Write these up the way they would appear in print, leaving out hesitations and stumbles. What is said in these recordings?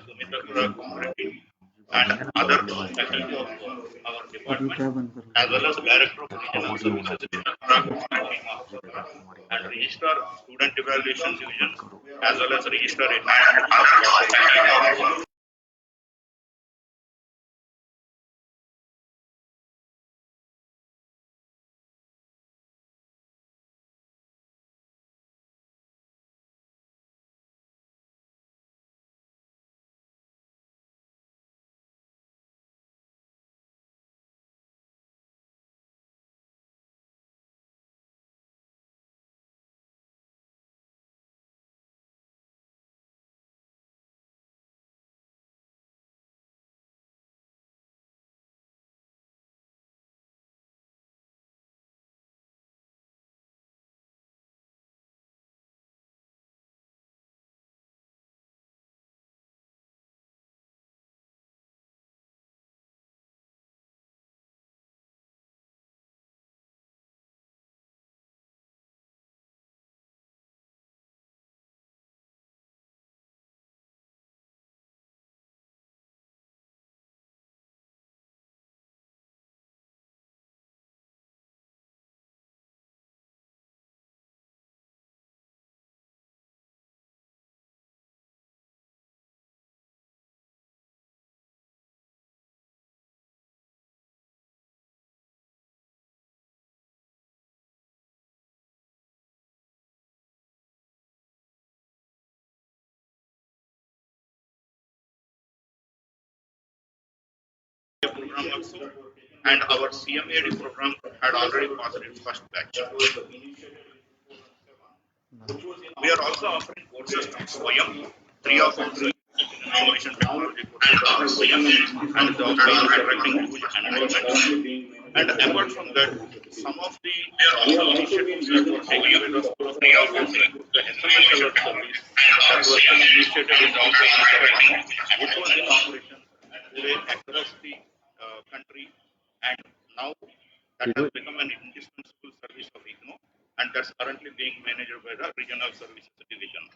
Sumitakura Community and other faculty of our department, as well as Director of Regional Services in the and Registrar Student Evaluation Division, as well as Registrar Admission. Program also, and our CMAD program had already passed its first batch. We are also offering courses from SWAYAM, 3 of our information technology courses are SWAYAM, and they are directing huge enrollment. And apart from that, some of the initiatives that were taken by the School of Counseling, the SMS alert service that was initiated in 2017, which was in operation today across the country, and now that has become an indispensable service of IGNOU, and that's currently being managed by the Regional Services Division.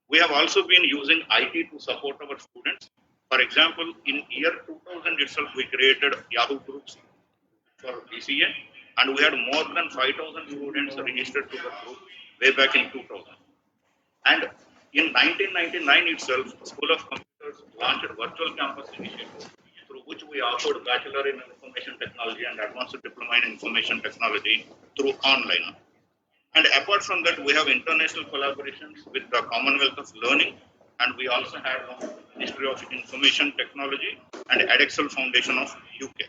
We have also been using IT to support our students. For example, in year 2000 itself, we created Yahoo groups for BCA, and we had more than 5,000 students registered to the group way back in 2000. And in 1999 itself, School of Computers launched a virtual campus initiative through which we offered Bachelor in Information Technology and Advanced Diploma in Information Technology through online. And apart from that, we have international collaborations with the Commonwealth of Learning, and we also had the Ministry of Information Technology and Edexcel Foundation of UK.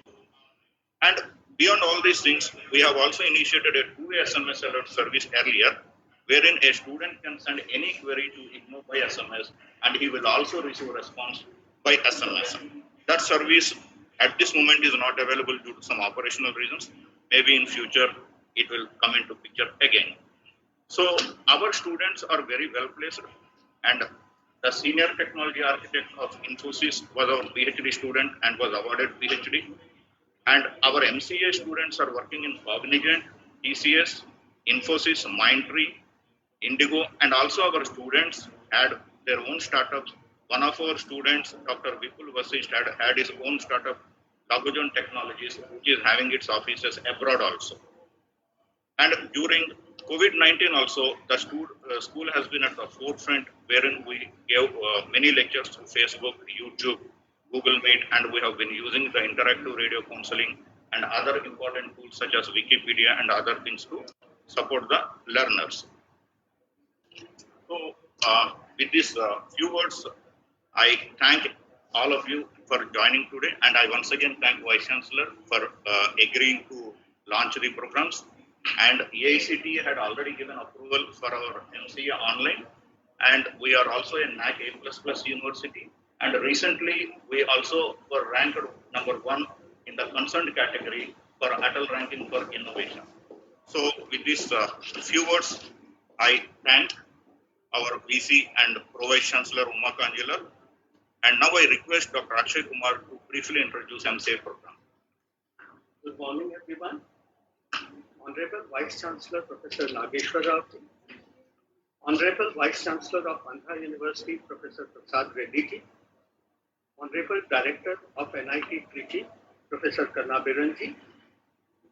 And beyond all these things, we have also initiated a 2-way SMS alert service earlier, wherein a student can send any query to IGNOU by SMS, and he will also receive a response by SMS. That service at this moment is not available due to some operational reasons. Maybe in future it will come into picture again. So our students are very well placed, and the senior technology architect of Infosys was our PhD student and was awarded PhD. And our MCA students are working in Cognizant, TCS, Infosys, Mindtree, Indigo, and also our students had their own startups. One of our students, Dr. Vipul Vasisht, had his own startup, Dagujon Technologies, which is having its offices abroad also. And during COVID-19 also, the school has been at the forefront, wherein we gave many lectures through Facebook, YouTube, Google Meet, and we have been using the interactive radio counseling and other important tools such as Wikipedia and other things to support the learners. So, with these few words, I thank all of you for joining today, and I once again thank Vice Chancellor for agreeing to launch the programs. And AICTE had already given approval for our MCA online, and we are also a NAC A++ university. And recently, we also were ranked number 1 in the concerned category for Atal ranking for innovation. So, with these few words, I thank our VC and Vice Chancellor Uma Kanjila. And now I request Dr. Akshay Kumar to briefly introduce MCA program. Good morning, everyone. Honorable Vice Chancellor Professor Nageshwar, Honorable Vice Chancellor of Andhra University Professor Prasad Reddy, Honorable Director of NIT Trichy, Professor Karna Biranji,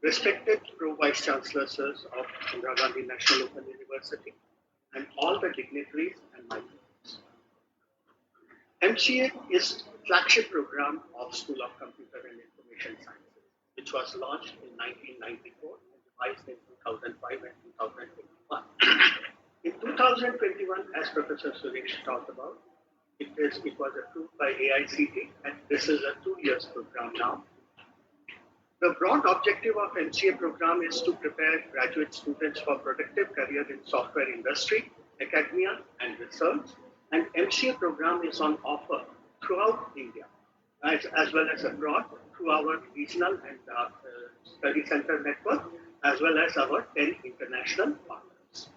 respected Pro-Vice Chancellors of Indira Gandhi National Open University, and all the dignitaries and my friends. MCA is flagship program of School of Computer and Information Sciences, which was launched in 1994 and revised in 2005 and 2021. In 2021, as Professor Suresh talked about, it was approved by AICT, and this is a 2 years program now. The broad objective of MCA program is to prepare graduate students for productive career in software industry, academia, and research. And MCA program is on offer throughout India, as well as abroad through our regional and study center network, as well as our 10 international partners.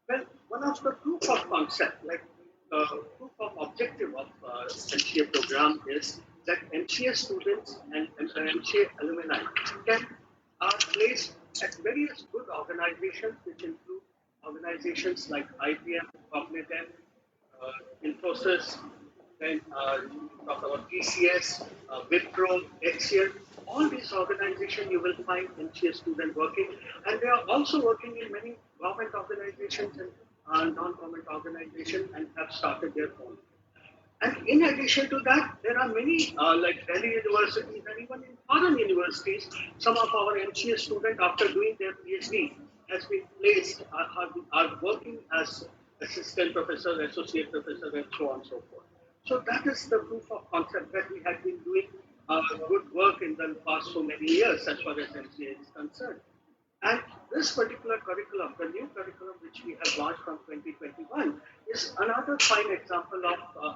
Well, one of the proof of concept, like proof of objective of MCA program is that MCA students and MCA alumni are placed at various good organizations, which include organizations like IBM, Cognitive, Infosys, then talk about TCS, Wipro, HCL. All these organizations you will find MCA student working, and they are also working in many government organizations and non-government organizations, and have started their own. And in addition to that, there are many like Delhi universities and even in foreign universities, some of our MCA students after doing their PhD has been placed, are working as assistant professor, associate professor, and so on and so forth. So that is the proof of concept that we have been doing good work in the past so many years as far as MCA is concerned. And this particular curriculum, the new curriculum which we have launched from 2021, is another fine example of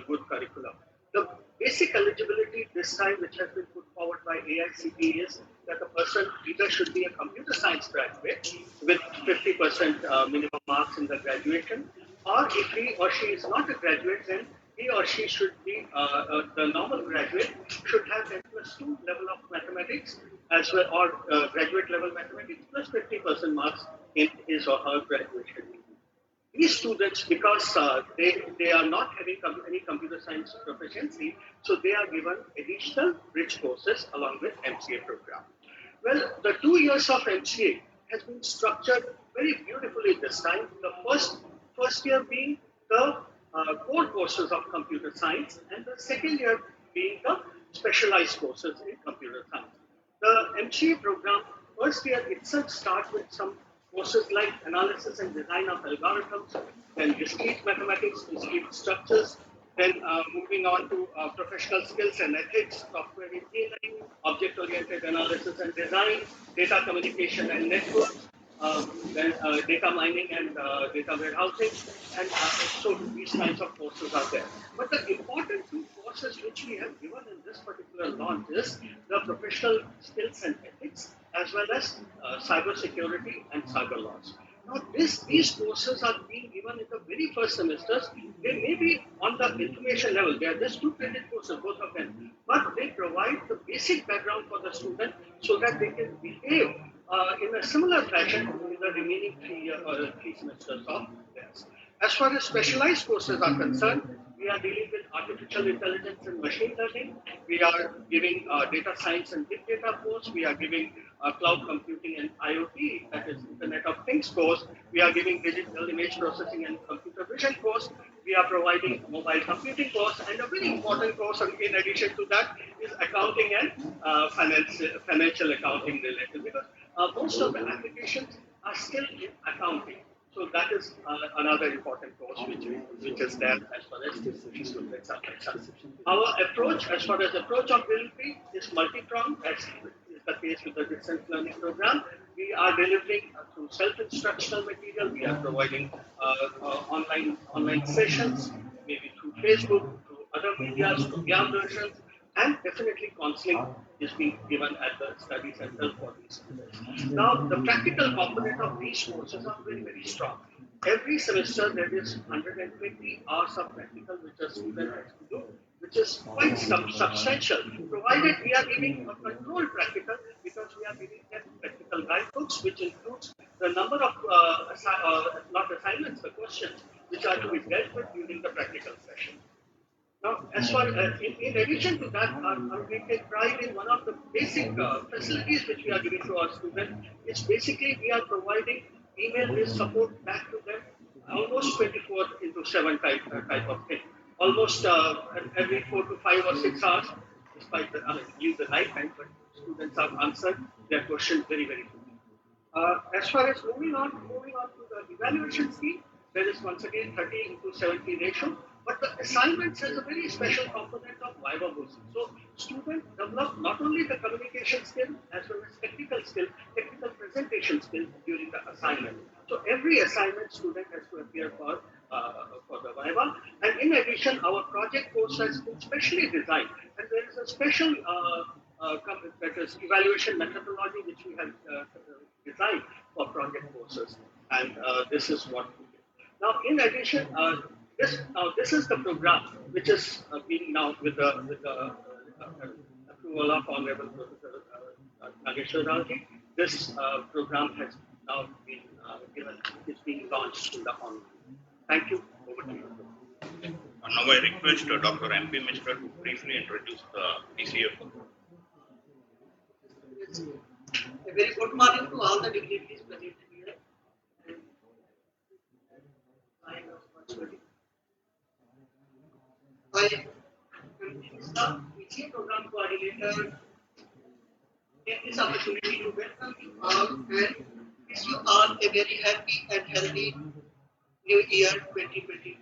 good curriculum. The basic eligibility this time, which has been put forward by AICT, is that the person either should be a computer science graduate with 50% minimum marks in the graduation, or if he or she is not a graduate, then he or she should be the normal graduate, should have N+2 level of mathematics as well, or graduate level mathematics plus 50% marks in his or her graduation. These students, because they are not having any computer science proficiency, so they are given additional bridge courses along with MCA program. Well, the 2 years of MCA has been structured very beautifully this time. The first year being the core courses of computer science, and the second year being the specialized courses in computer science. The MCA program, first year itself starts with some courses like analysis and design of algorithms, then discrete mathematics, discrete structures, then moving on to professional skills and ethics, software engineering, object-oriented analysis and design, data communication and networks, then data mining and data warehousing, and so these kinds of courses are there. But the important two courses which we have given in this particular launch is the professional skills and ethics, as well as cyber security and cyber laws. Now, these courses are being given in the very first semesters. They may be on the information level. They are just 2 credit courses, both of them. But they provide the basic background for the student so that they can behave in a similar fashion in the remaining 3 semesters of theirs. As far as specialized courses are concerned, we are dealing with artificial intelligence and machine learning. We are giving data science and big data course. We are giving cloud computing and IoT, that is Internet of Things course. We are giving digital image processing and computer vision course. We are providing mobile computing course, and a very important course in addition to that is accounting and financial accounting related, because most of the applications are still in accounting. So that is another important course which is there as far as these students are concerned. Our approach, as far as approach of delivery, is multi-pronged, as is the case with the distance learning program. We are delivering through self-instructional material. We are providing online sessions, maybe through Facebook, through other media, through Gyan versions, and definitely counseling is being given at the study center for these students. Now, the practical component of these courses are very, very strong. Every semester there is 120 hours of practical which a student has to do, which is quite substantial, provided we are giving a controlled practical, because we are giving them practical guidebooks, which includes the number of, not assignments, the questions which are to be dealt with during the practical session. Now, as far in addition to that, we take pride in one of the basic facilities which we are giving to our students. It's basically we are providing email-based support back to them, almost 24 into 7 type of thing. Almost every 4 to 5 or 6 hours, despite the use the night time, but students have answered their questions very quickly. As far as moving on to the evaluation scheme, there is once again 30 into 70 ratio, but the assignments has a very special component of viva voce. So students develop not only the communication skill as well as technical skill, technical presentation skill during the assignment. So every assignment student has to appear for the viva, and in addition, our project course has been specially designed, and there is a special that is evaluation methodology which we have designed for project courses, and this is what we do. Now, in addition, this is the program which is being now with the approval of Honorable Professor Nageshwar. This program has now been given, it's being launched in the online. Thank you. Over to you. Now I request Dr. M.P. Mishra to briefly introduce the BCA. A very good morning to all the dignitaries present here. I am the BCA program coordinator. Take this opportunity to welcome you all and wish you all a very happy and healthy New Year 2020.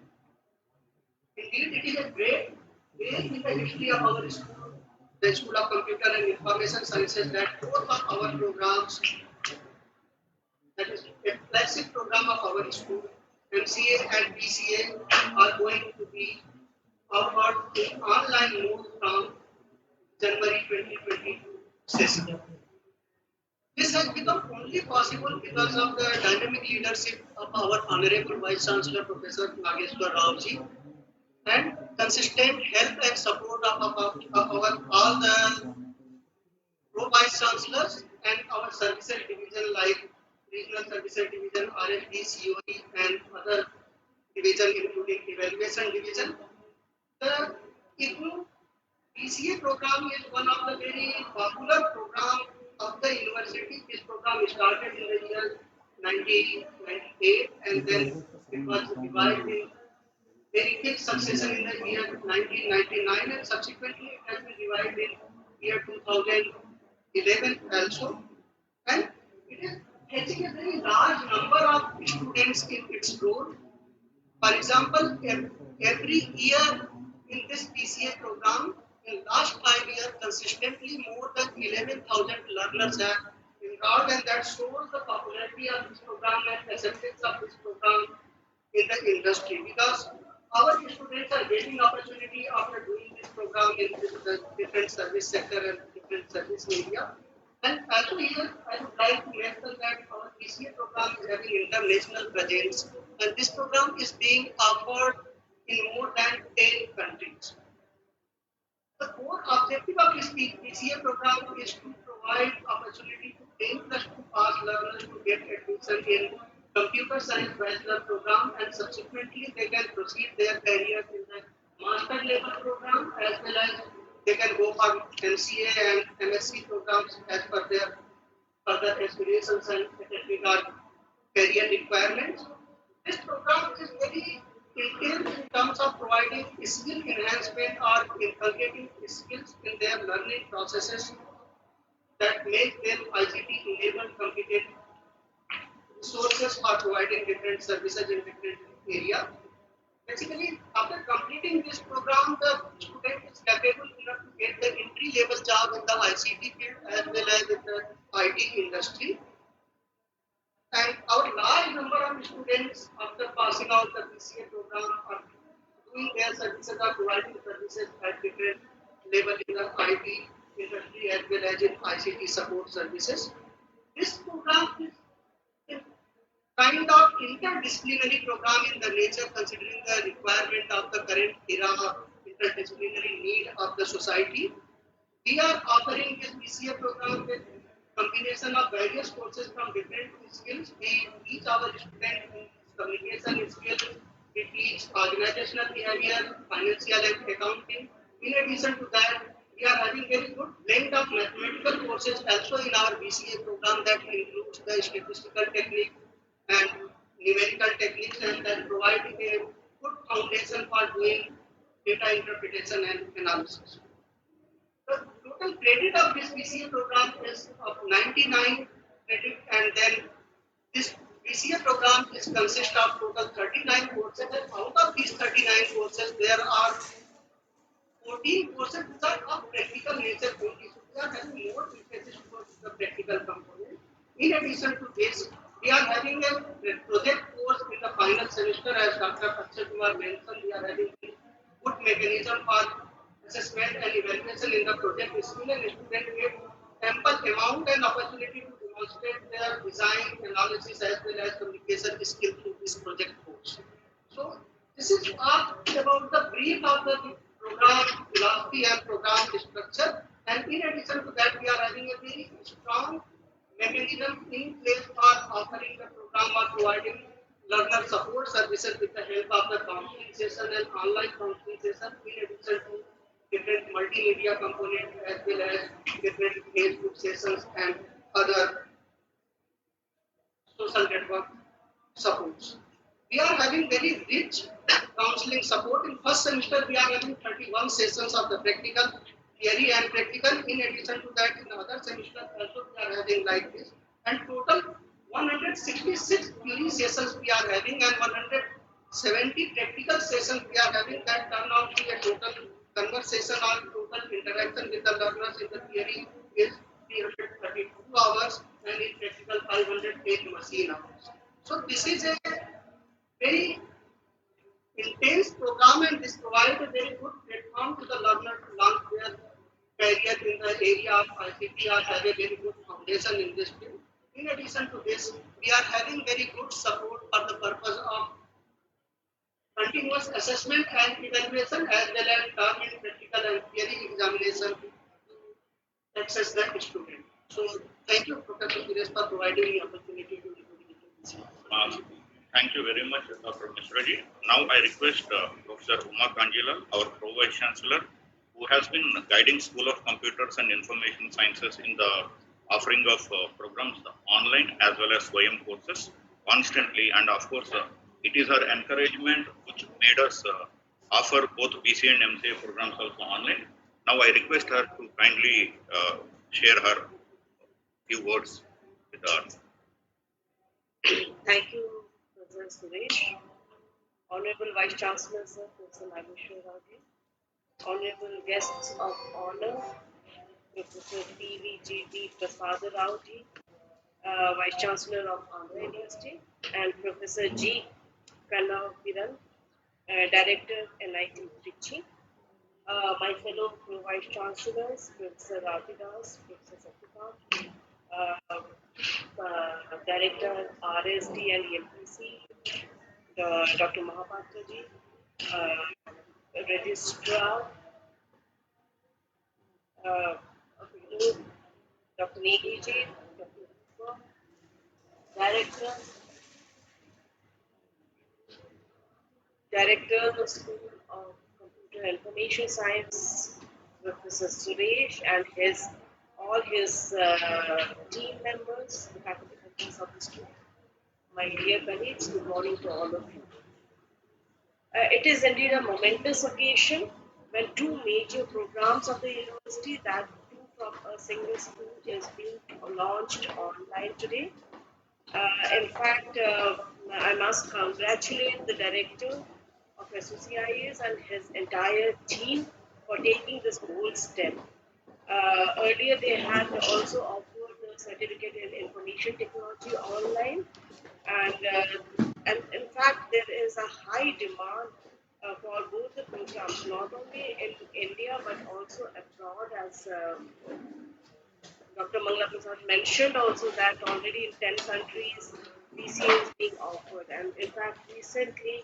Indeed, it is a great day in the history of our school, the School of Computer and Information Sciences, that both of our programs, that is a classic program of our school, MCA and BCA, are going to be offered in online mode from January 2022 session. This has become only possible because of the dynamic leadership of our Honorable Vice Chancellor Professor Nageshwar Raoji, and consistent help and support of our all the Pro-Vice Chancellors and our services division like Regional Services Division, RFD, COE and other division including Evaluation Division. The IGNOU BCA program is one of the very popular program of the university. This program started in the year 1998 and then it was divided in very quick succession in the year 1999 and subsequently it has been divided in year 2011 also, and it is getting a very large number of students in its role. For example, every year in this BCA program, in last 5 years, consistently more than 11,000 learners have enrolled, and that shows the popularity of this program and acceptance of this program in the industry, because our students are getting opportunity after doing this program in the different service sector and different service area. And also here, I would like to mention that our BCA program is having international presence, and this program is being offered in more than 10 countries. The core objective of this BCA program is to provide opportunity to train the past learners to get admission in computer science bachelor program, and subsequently they can proceed their career in the master level program, as well as they can go for MCA and MSc programs as per their further aspirations and technical career requirements. This program is very intense in terms of providing skill enhancement or inculcating skills in their learning processes that make them ICT enabled competent resources for providing different services in different areas. Basically, after completing this program, the student is capable enough to get the entry-level job in the ICT field as well as in the IT industry. And our large number of students after passing out the BCA program are doing their services, are providing services at different level in the IT industry as well as in ICT support services. This program is kind of interdisciplinary program in the nature, considering the requirement of the current era of interdisciplinary need of the society. We are offering this BCA program with combination of various courses from different skills. We teach our students communication skills, we teach organizational behavior, financial and accounting. In addition to that, we are having very good blend of mathematical courses also in our BCA program that includes the statistical technique and numerical techniques and that providing a good foundation for doing data interpretation and analysis. The total credit of this BCA program is of 99 credit, and then this BCA program is consist of total 39 courses, and out of these 39 courses, there are 14 courses which are of practical nature only. So we are having more emphasis towards the practical component. In addition to this, we are having a project course in the final semester, as Dr. Akshay Kumar mentioned. We are having good mechanism for assessment and evaluation in the project skill, and student get ample amount and opportunity to demonstrate their design, analysis as well as communication skill through this project course. So this is all about the brief of the program philosophy and program structure, and in addition to that, we are having a very strong mechanism in place for offering the program or providing learner support services with the help of the counseling session and online counseling session, in addition to different multimedia components as well as different Facebook sessions and other social network supports. We are having very rich counseling support. In first semester, we are having 31 sessions of the practical, theory and practical. In addition to that, in other semester also we are having like this. And total 166 theory sessions we are having and 170 practical sessions we are having, that turn out to a total conversation or total interaction with the learners in the theory is 332 hours and in practical 508 machine hours. So this is a very intense program, and this provides a very good platform to the learner to launch their career in the area of ICT or have a very good foundation in this field. In addition to this, we are having very good support for the purpose of continuous assessment and evaluation as well as term and practical and theory examination to access the student. So thank you, Professor Suresh, for providing me opportunity to introduce this. Thank you very much, Dr. Mishraji. Now I request Professor Uma Kanjila, our Pro-Vice Chancellor, who has been guiding School of Computers and Information Sciences in the offering of programs online as well as SWAYAM courses constantly, and of course it is her encouragement which made us offer both BCA and MCA programs also online. Now I request her to kindly share her few words with us. Thank you, Professor Suresh. Honorable Vice Chancellor, Sir, Professor Nageshwar, honorable guests of honor, Professor P.V.J.D. Prasad Rao ji, Vice Chancellor of Andhra University, and Professor G. Kannapiran, Director, NIT Trichy. My fellow Vice Chancellors, Professor Ravidas, Professor Satyakant, Director, RSD and EMPC, Dr. Mahapatra ji, Registrar, Dr. Negi ji, Dr. Nageshwar, Director of the School of Computer Information Science, Professor Suresh, and all his team members, the faculty members of the school. My dear colleagues, good morning to all of you. It is indeed a momentous occasion when two major programs of the university, that too from a single school, is being launched online today. In fact, I must congratulate the director of SOCIS and his entire team for taking this bold step. Earlier, they had also offered the certificate in information technology online, and in fact, there is a high demand for both the programs, not only in India but also abroad, as Dr. Mangala Prasad mentioned also that already in 10 countries BCA is being offered, and in fact recently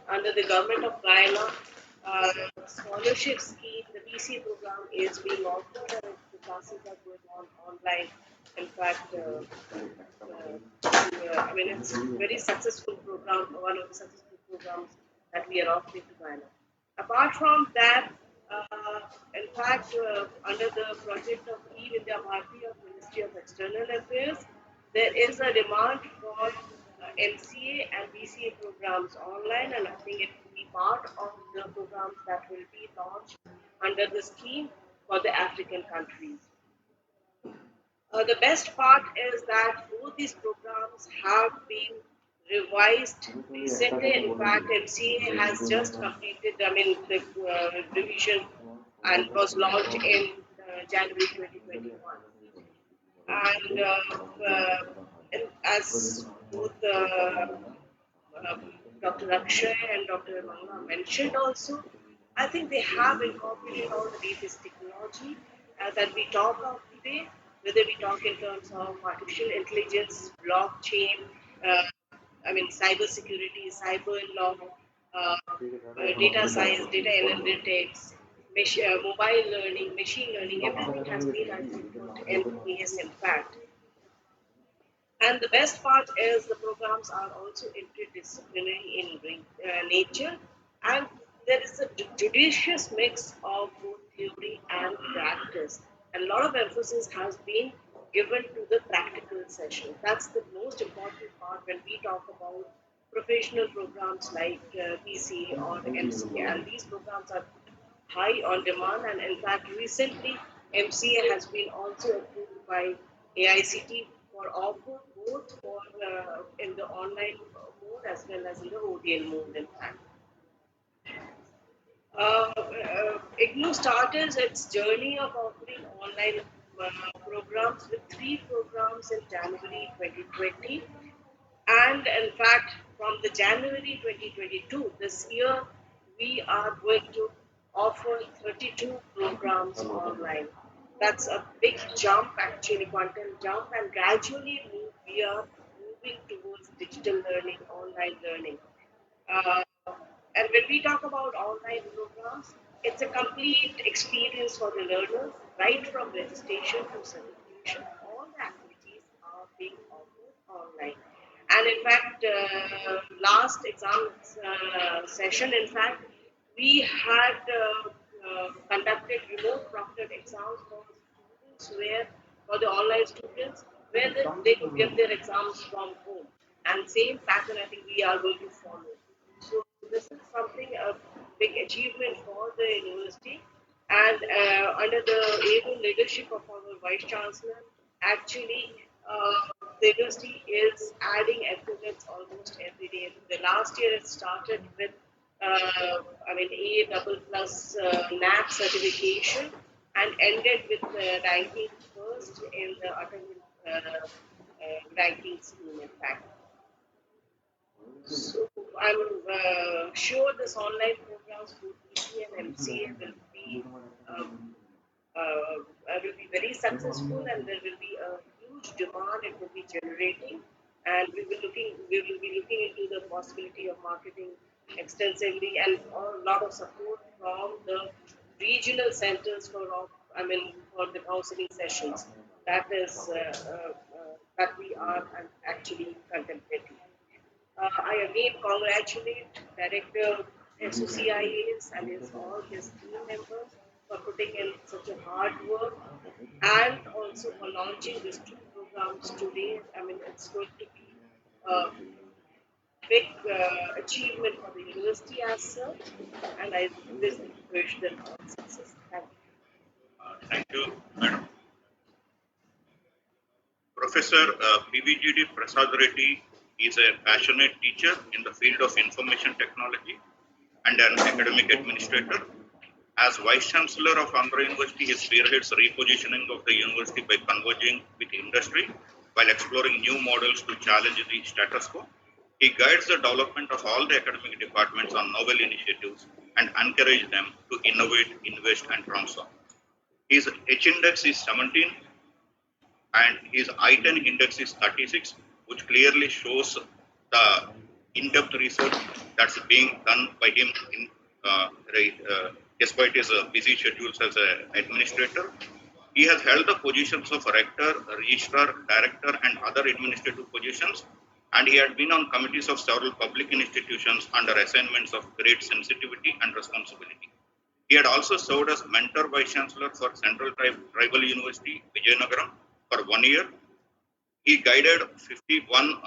under the government of Guyana scholarship scheme, the BCA program is being offered and the classes are going on online In fact, I mean, it's a very successful program, one of the successful programs that we are offering to Ghana. Apart from that, in fact, under the project of E-Vidya Bharati of Ministry of External Affairs, there is a demand for MCA and BCA programs online, and I think it will be part of the programs that will be launched under the scheme for the African countries. The best part is that both these programs have been revised recently. In fact, MCA has just completed, I mean, the revision and was launched in January 2021. And as both Dr. Akshay and Dr. Manga mentioned also, I think they have incorporated all the latest technology that we talk of today, whether we talk in terms of artificial intelligence, blockchain, uh, I mean, cyber security, cyber law, data science, data analytics, mobile learning, machine learning, everything has been, I think, put in place, in fact. And the best part is the programs are also interdisciplinary in nature, and there is a judicious mix of both theory and practice. And a lot of emphasis has been given to the practical session. That's the most important part when we talk about professional programs like BCA or MCA. And these programs are high on demand, and in fact, recently MCA has been also approved by AICT for offer both for in the online mode as well as in the ODL mode. In fact, IGNOU started its journey of offering online programs with 3 programs in January 2020, and in fact, from the January 2022, this year, we are going to offer 32 programs online. That's a big jump, actually, quantum jump, and gradually we are moving towards digital learning, online learning. Uh, and when we talk about online programs, it's a complete experience for the learners, right from registration to certification. All the activities are being offered online. And in fact, last exam session, in fact, we had conducted remote proctored exams for students where, for the online students, where they could get their exams from home. And same pattern, I think we are going to follow. So this is something a big achievement for the university, and under the able leadership of our vice chancellor, actually the university is adding affiliates almost every day. The last year it started with I mean A double plus NAC certification and ended with ranking first in the Attendant ranking scheme, in fact. So I'm sure this online programs for BCA and MCA will be very successful, and there will be a huge demand it will be generating, and we will be looking into the possibility of marketing extensively and a lot of support from the regional centers I mean for the counseling sessions. That is that we are actually contemplating. I again congratulate Director SOCIAs and all his team members for putting in such a hard work, and also for launching these 2 programs today. I mean, it's going to be a big achievement for the university as such, and I wish them all success. Thank you. Thank you, Madam. Professor PVGD Prasad Reddy is a passionate teacher in the field of information technology and an academic administrator. As Vice Chancellor of Andhra University, he spearheads repositioning of the university by converging with industry while exploring new models to challenge the status quo. He guides the development of all the academic departments on novel initiatives and encourages them to innovate, invest, and transform. His H index is 17 and his I-10 index is 36, which clearly shows the in-depth research that's being done by him despite his busy schedules as an administrator. He has held the positions of rector, registrar, director, and other administrative positions, and he had been on committees of several public institutions under assignments of great sensitivity and responsibility. He had also served as mentor vice chancellor for Central Tribal University, Vijayanagaram, for 1 year. He guided 51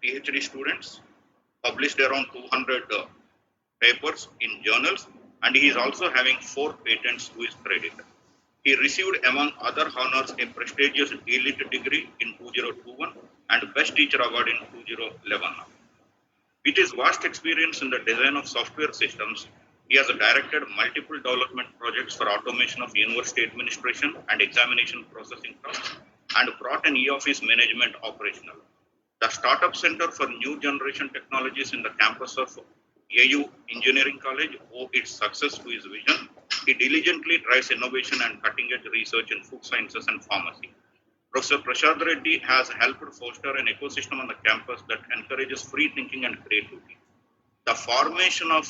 PhD students, published around 200 papers in journals, and he is also having 4 patents to his credit. He received, among other honors, a prestigious D.Litt degree in 2021 and Best Teacher Award in 2011. With his vast experience in the design of software systems, he has directed multiple development projects for automation of university administration and examination processing tasks and brought an e-office management operational. The Startup Center for New Generation Technologies in the campus of AU Engineering College owe its success to his vision. He diligently drives innovation and cutting-edge research in food sciences and pharmacy. Professor Prashad Reddy has helped foster an ecosystem on the campus that encourages free thinking and creativity. The formation of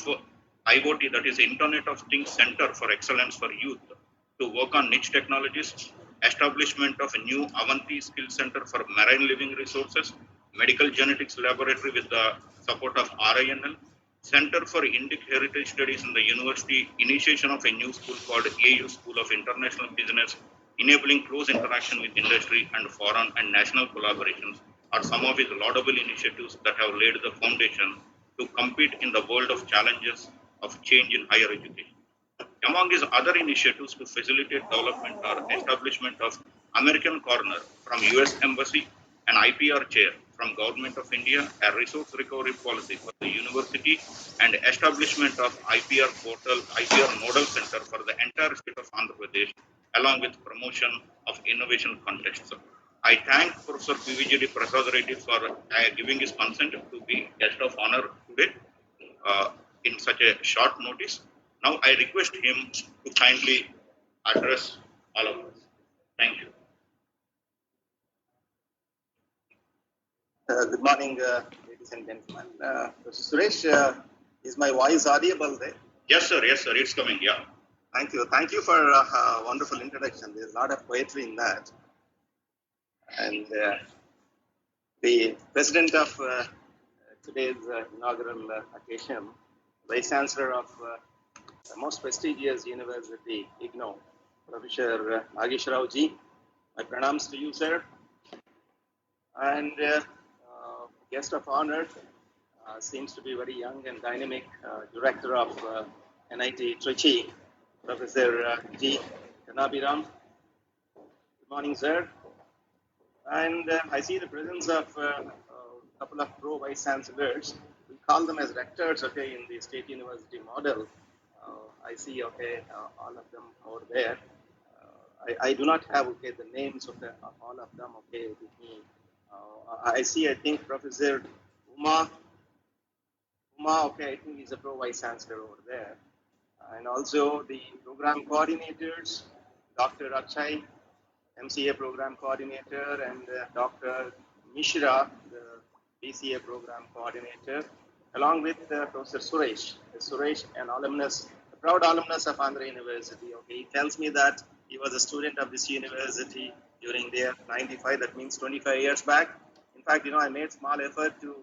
IoT, that is Internet of Things Center for Excellence for Youth, to work on niche technologies, establishment of a new Avanti Skill Center for Marine Living Resources, Medical Genetics Laboratory with the support of RINL, Center for Indic Heritage Studies in the university, initiation of a new school called AU School of International Business, enabling close interaction with industry and foreign and national collaborations are some of his laudable initiatives that have laid the foundation to compete in the world of challenges of change in higher education. Among his other initiatives to facilitate development are establishment of American Corner from US Embassy, an IPR chair from Government of India, a resource recovery policy for the university, and establishment of IPR portal, IPR Nodal Center for the entire state of Andhra Pradesh, along with promotion of innovation contests. I thank Professor PVGD Prasad Reddy for giving his consent to be guest of honor today in such a short notice. Now I request him to kindly address all of us. Thank you. Good morning, ladies and gentlemen. Professor Suresh, is my voice audible there? Yes, sir. Yes, sir. It's coming. Yeah. Thank you. Thank you for a wonderful introduction. There's a lot of poetry in that. And the president of today's inaugural occasion, Vice Chancellor of the most prestigious university, IGNOU, Professor Nageshwar ji, my pranams to you, sir. And guest of honor seems to be very young and dynamic director of NIT Trichy, Professor G. Kanabiram. Good morning, sir. And I see the presence of a couple of pro vice chancellors. We call them as rectors, okay, in the state university model. I see, okay, all of them over there. I do not have, okay, the names of all of them, okay, with me. I see, I think Professor Uma, okay, I think he's a pro vice chancellor over there. And also the program coordinators, Dr. Akshay, MCA program coordinator, and Dr. Mishra, the BCA program coordinator, along with Professor Suresh, an alumnus, a proud alumnus of Andhra University. Okay, he tells me that he was a student of this university during the year 95, that means 25 years back. In fact, I made small effort to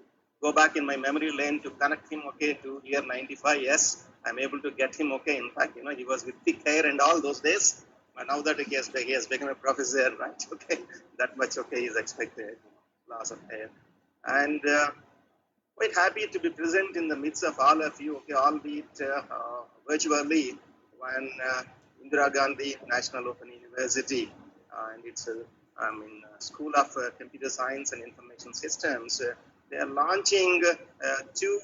go back in my memory lane to connect him, okay, to year 95. Yes, I'm able to get him, okay. In fact, he was with thick hair and all those days. But now that he has become a professor, right, okay, that much, okay, is expected, loss of hair. And quite happy to be present in the midst of all of you, okay, albeit virtually, when Indira Gandhi National Open University, and it's School of Computer Science and Information Systems, they are launching 2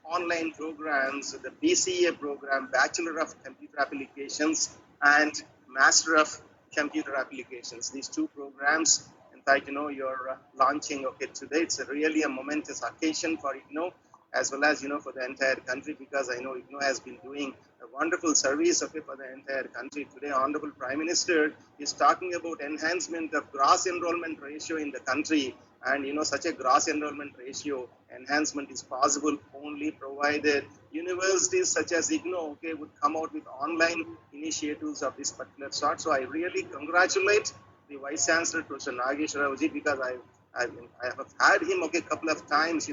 online programs, the BCA program, Bachelor of Computer Applications, and Master of Computer Applications. These 2 programs, in fact, you're launching, okay, today. It's really a momentous occasion for IGNOU, as well as, for the entire country, because I know IGNOU has been doing a wonderful service, okay, for the entire country. Today, Honorable Prime Minister is talking about enhancement of gross enrollment ratio in the country. And, such a gross enrollment ratio enhancement is possible only provided universities such as IGNOU, okay, would come out with online initiatives of this particular sort. So I really congratulate the Vice Chancellor, Professor Nageshwar, because I have had him, okay, a couple of times,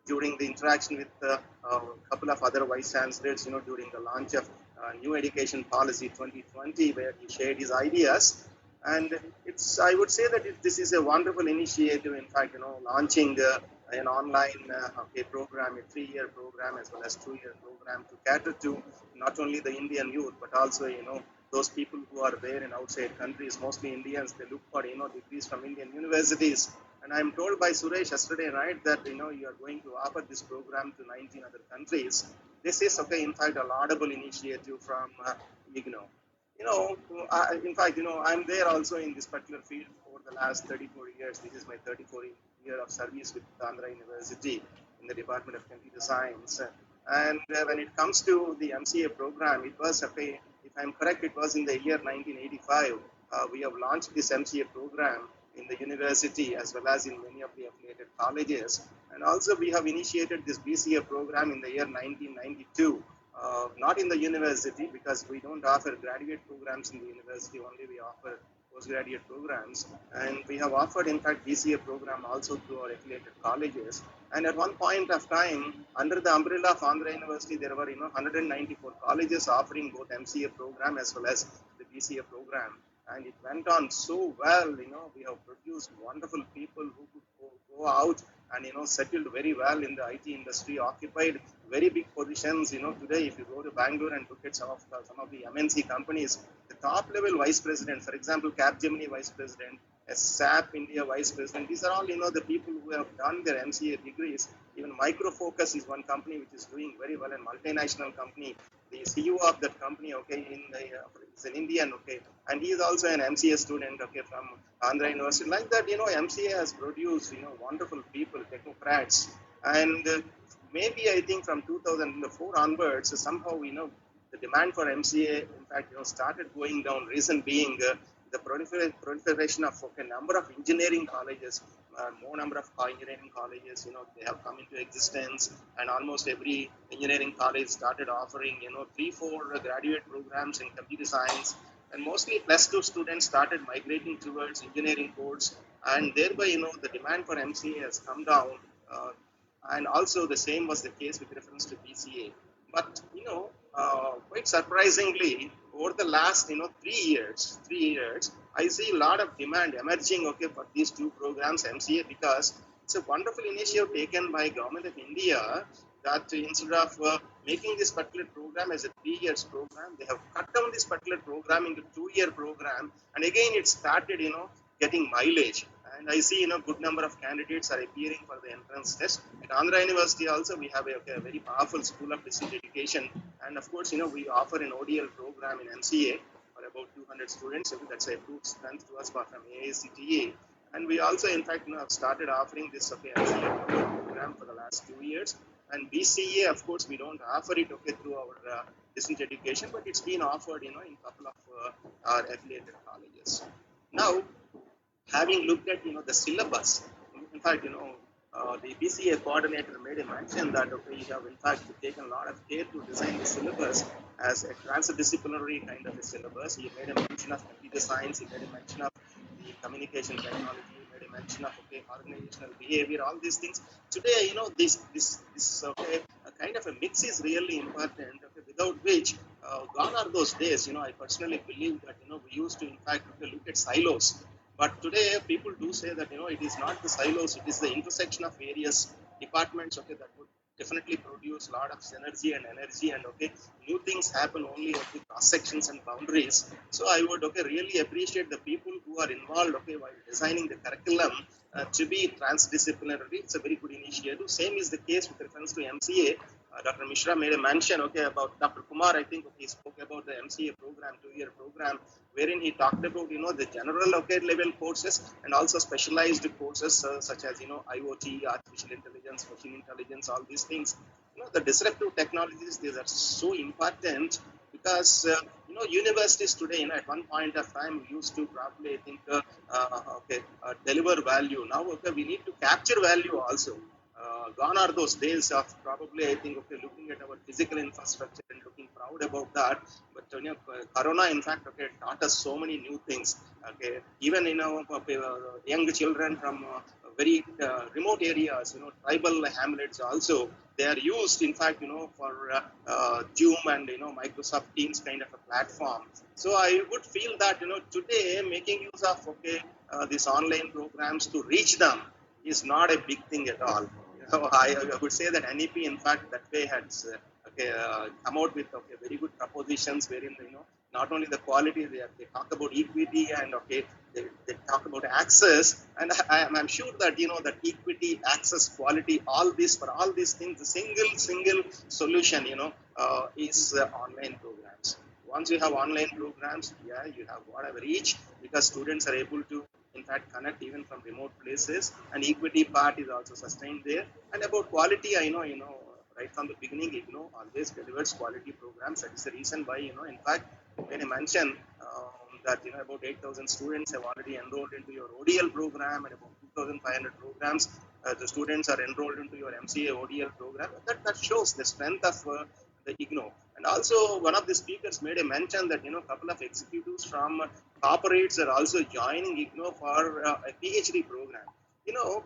during the interaction with a couple of other Vice Chancellors, during the launch of New Education Policy 2020, where he shared his ideas. And I would say that this is a wonderful initiative. In fact, launching an online program, a 3-year program as well as 2-year program to cater to not only the Indian youth, but also, those people who are there in outside countries, mostly Indians. They look for, degrees from Indian universities. And I'm told by Suresh yesterday night that, you are going to offer this program to 19 other countries. This is, okay, in fact, a laudable initiative from IGNOU. In fact, I'm there also in this particular field for the last 34 years. This is my 34th year of service with Andhra University in the Department of Computer Science. And when it comes to the MCA program, it was, okay, if I'm correct, it was in the year 1985. We have launched this MCA program in the university as well as in many of the affiliated colleges. And also we have initiated this BCA program in the year 1992. Not in the university, because we don't offer graduate programs in the university, only we offer postgraduate programs. And we have offered, in fact, BCA program also through our affiliated colleges. And at one point of time, under the umbrella of Andhra University, there were 194 colleges offering both MCA program as well as the BCA program. And it went on so well. We have produced wonderful people who could go out and settled very well in the IT industry, occupied very big positions. Today, if you go to Bangalore and look at some of the MNC companies, the top level vice president, for example, Capgemini vice president, a SAP India vice president, these are all the people who have done their MCA degrees. Even Micro Focus is one company which is doing very well, a multinational company. The CEO of that company, okay, is an Indian, okay, and he is also an MCA student, okay, from Andhra University. Like that, MCA has produced, wonderful people, technocrats, and maybe I think from 2004 onwards, somehow, the demand for MCA, in fact, started going down. Reason being the proliferation of a number of engineering colleges, more number of engineering colleges, they have come into existence, and almost every engineering college started offering, 3-4 graduate programs in computer science, and mostly plus 2 students started migrating towards engineering courses, and thereby, the demand for MCA has come down. And also the same was the case with reference to BCA. But, quite surprisingly, over the last, 3 years, I see a lot of demand emerging, okay, for these 2 programs, MCA, because it's a wonderful initiative taken by Government of India that instead of making this particular program as a 3 years program, they have cut down this particular program into 2-year program. And again, it started, getting mileage. And I see, good number of candidates are appearing for the entrance test. At Andhra University also, we have a very powerful school of distance education. And of course, we offer an ODL program in MCA for about 200 students. So that's a good strength to us from AICTE. And we also, in fact, have started offering this MCA program for the last 2 years. And BCA, of course, we don't offer it, okay, through our distance education, but it's been offered, in a couple of our affiliated colleges. Now, having looked at, the syllabus, in fact, the BCA coordinator made a mention that, okay, you have in fact taken a lot of care to design the syllabus as a transdisciplinary kind of a syllabus. He made a mention of computer science, he made a mention of the communication technology, he made a mention of, okay, organizational behavior, all these things. Today, this okay, a kind of a mix is really important, okay, without which, gone are those days. I personally believe that, we used to, in fact, look at silos. But today, people do say that, it is not the silos, it is the intersection of various departments, okay, that would definitely produce a lot of synergy and energy, and, okay, new things happen only at the cross sections and boundaries. So I would, okay, really appreciate the people who are involved, okay, while designing the curriculum to be transdisciplinary. It's a very good initiative. Same is the case with reference to MCA. Dr. Mishra made a mention, okay, about Dr. Kumar, I think, okay, he spoke about the MCA program, 2-year program, wherein he talked about, the general, okay, level courses and also specialized courses such as, IoT, artificial intelligence, machine intelligence, all these things. The disruptive technologies, these are so important because, universities today, at one point of time, we used to probably, I think, deliver value. Now, okay, we need to capture value also. Gone are those days of probably, I think, okay, looking at our physical infrastructure and looking proud about that. But Corona, in fact, okay, taught us so many new things. Okay, even young children from very remote areas, tribal hamlets also, they are used, in fact, for Zoom and Microsoft Teams kind of a platform. So I would feel that today making use of these online programs to reach them is not a big thing at all. I would say that NEP, in fact, that way has come out with very good propositions wherein not only the quality, they talk about equity and they talk about access, and I'm sure that that equity, access, quality, all this for all these things, the single solution is online programs. Once you have online programs, yeah, you have whatever each, because students are able to in fact connect even from remote places, and equity part is also sustained there. And about quality, I know right from the beginning, always delivers quality programs. That is the reason why in fact when I mentioned that about 8,000 students have already enrolled into your ODL program, and about 2,500 programs the students are enrolled into your MCA ODL program. That shows the strength of the IGNOU. And also one of the speakers made a mention that a couple of executives from corporates are also joining IGNOU for a PhD program.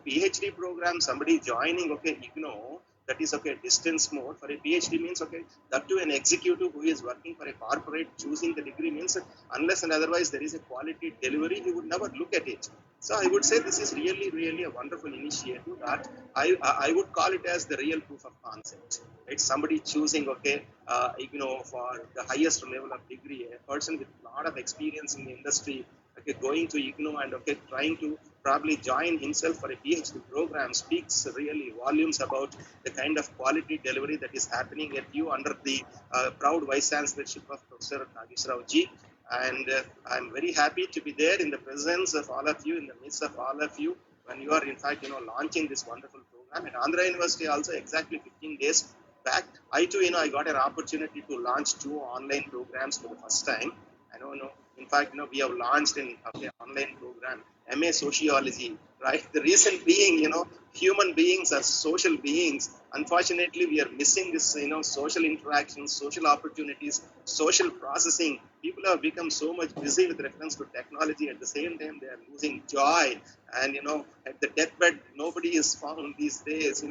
PhD program, somebody joining IGNOU, that is distance mode. For a PhD means that to an executive who is working for a corporate, choosing the degree means unless and otherwise there is a quality delivery, he would never look at it. So I would say this is really a wonderful initiative that I would call it as the real proof of concept. It's somebody choosing IGNOU for the highest level of degree, a person with a lot of experience in the industry going to IGNOU and trying to probably join himself for a PhD program speaks really volumes about the kind of quality delivery that is happening at you under the proud vice chancellorship of Professor Nageshwar ji. And I'm very happy to be there in the presence of all of you, in the midst of all of you, when you are in fact launching this wonderful program. At Andhra University also exactly 15 days back, I too I got an opportunity to launch 2 online programs for the first time. I don't know. In fact, we have launched an online program, MA Sociology, right? The reason being, human beings are social beings. Unfortunately, we are missing this, social interactions, social opportunities, social processing. People have become so much busy with reference to technology. At the same time, they are losing joy. And, at the deathbed, nobody is found these days,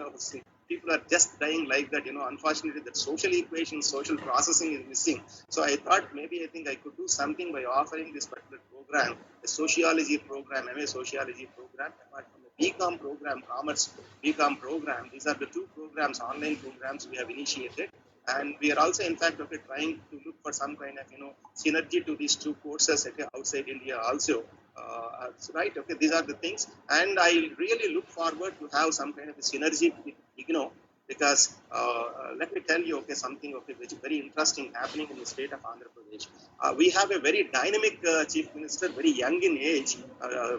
people are just dying like that. Unfortunately, that social equation, social processing is missing. So I thought I think I could do something by offering this particular program, a sociology program, MA sociology program, apart from the BCom program, commerce BCom program. These are the 2 programs, online programs we have initiated. And we are also, in fact, trying to look for some kind of, synergy to these 2 courses outside India also. Right, these are the things. And I really look forward to have some kind of a synergy with IGNOU, because let me tell you, something, which is very interesting happening in the state of Andhra Pradesh. We have a very dynamic chief minister, very young in age,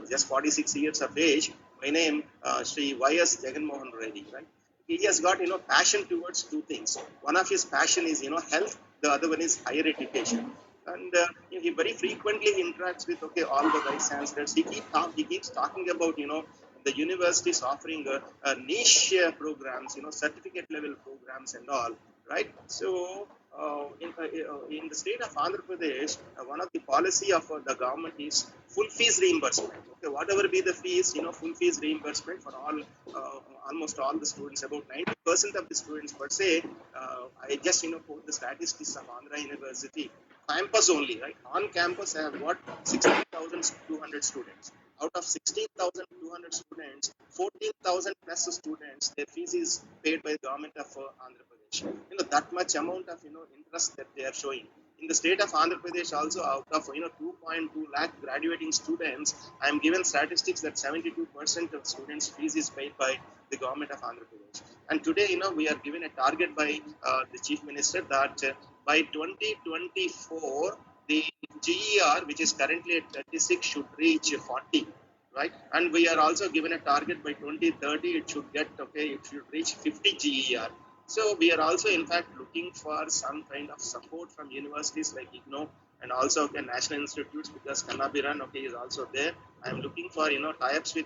just 46 years of age. My name, Sri Y.S. Jaganmohan Reddy, right? He has got, passion towards 2 things. One of his passion is, health. The other one is higher education. And he very frequently interacts with all the vice chancellors. He keeps talking about the universities offering niche programs, certificate level programs and all, right? So in the state of Andhra Pradesh, one of the policy of the government is full fees reimbursement. Whatever be the fees, full fees reimbursement for all, almost all the students. About 90% of the students per se. I just quote the statistics of Andhra University. Campus only, right? On campus, I have got 16,200 students. Out of 16,200 students, 14,000 plus students, their fees is paid by the government of Andhra Pradesh. That much amount of interest that they are showing. In the state of Andhra Pradesh also, out of 2.2 lakh graduating students, I am given statistics that 72% of students' fees is paid by the government of Andhra Pradesh. And today, we are given a target by the Chief Minister that by 2024, the GER, which is currently at 36, should reach 40, right? And we are also given a target by 2030, it should reach 50 GER. So we are also, in fact, looking for some kind of support from universities like IGNOU and also national institutes, because Kannabiran is also there. I am looking for tie-ups with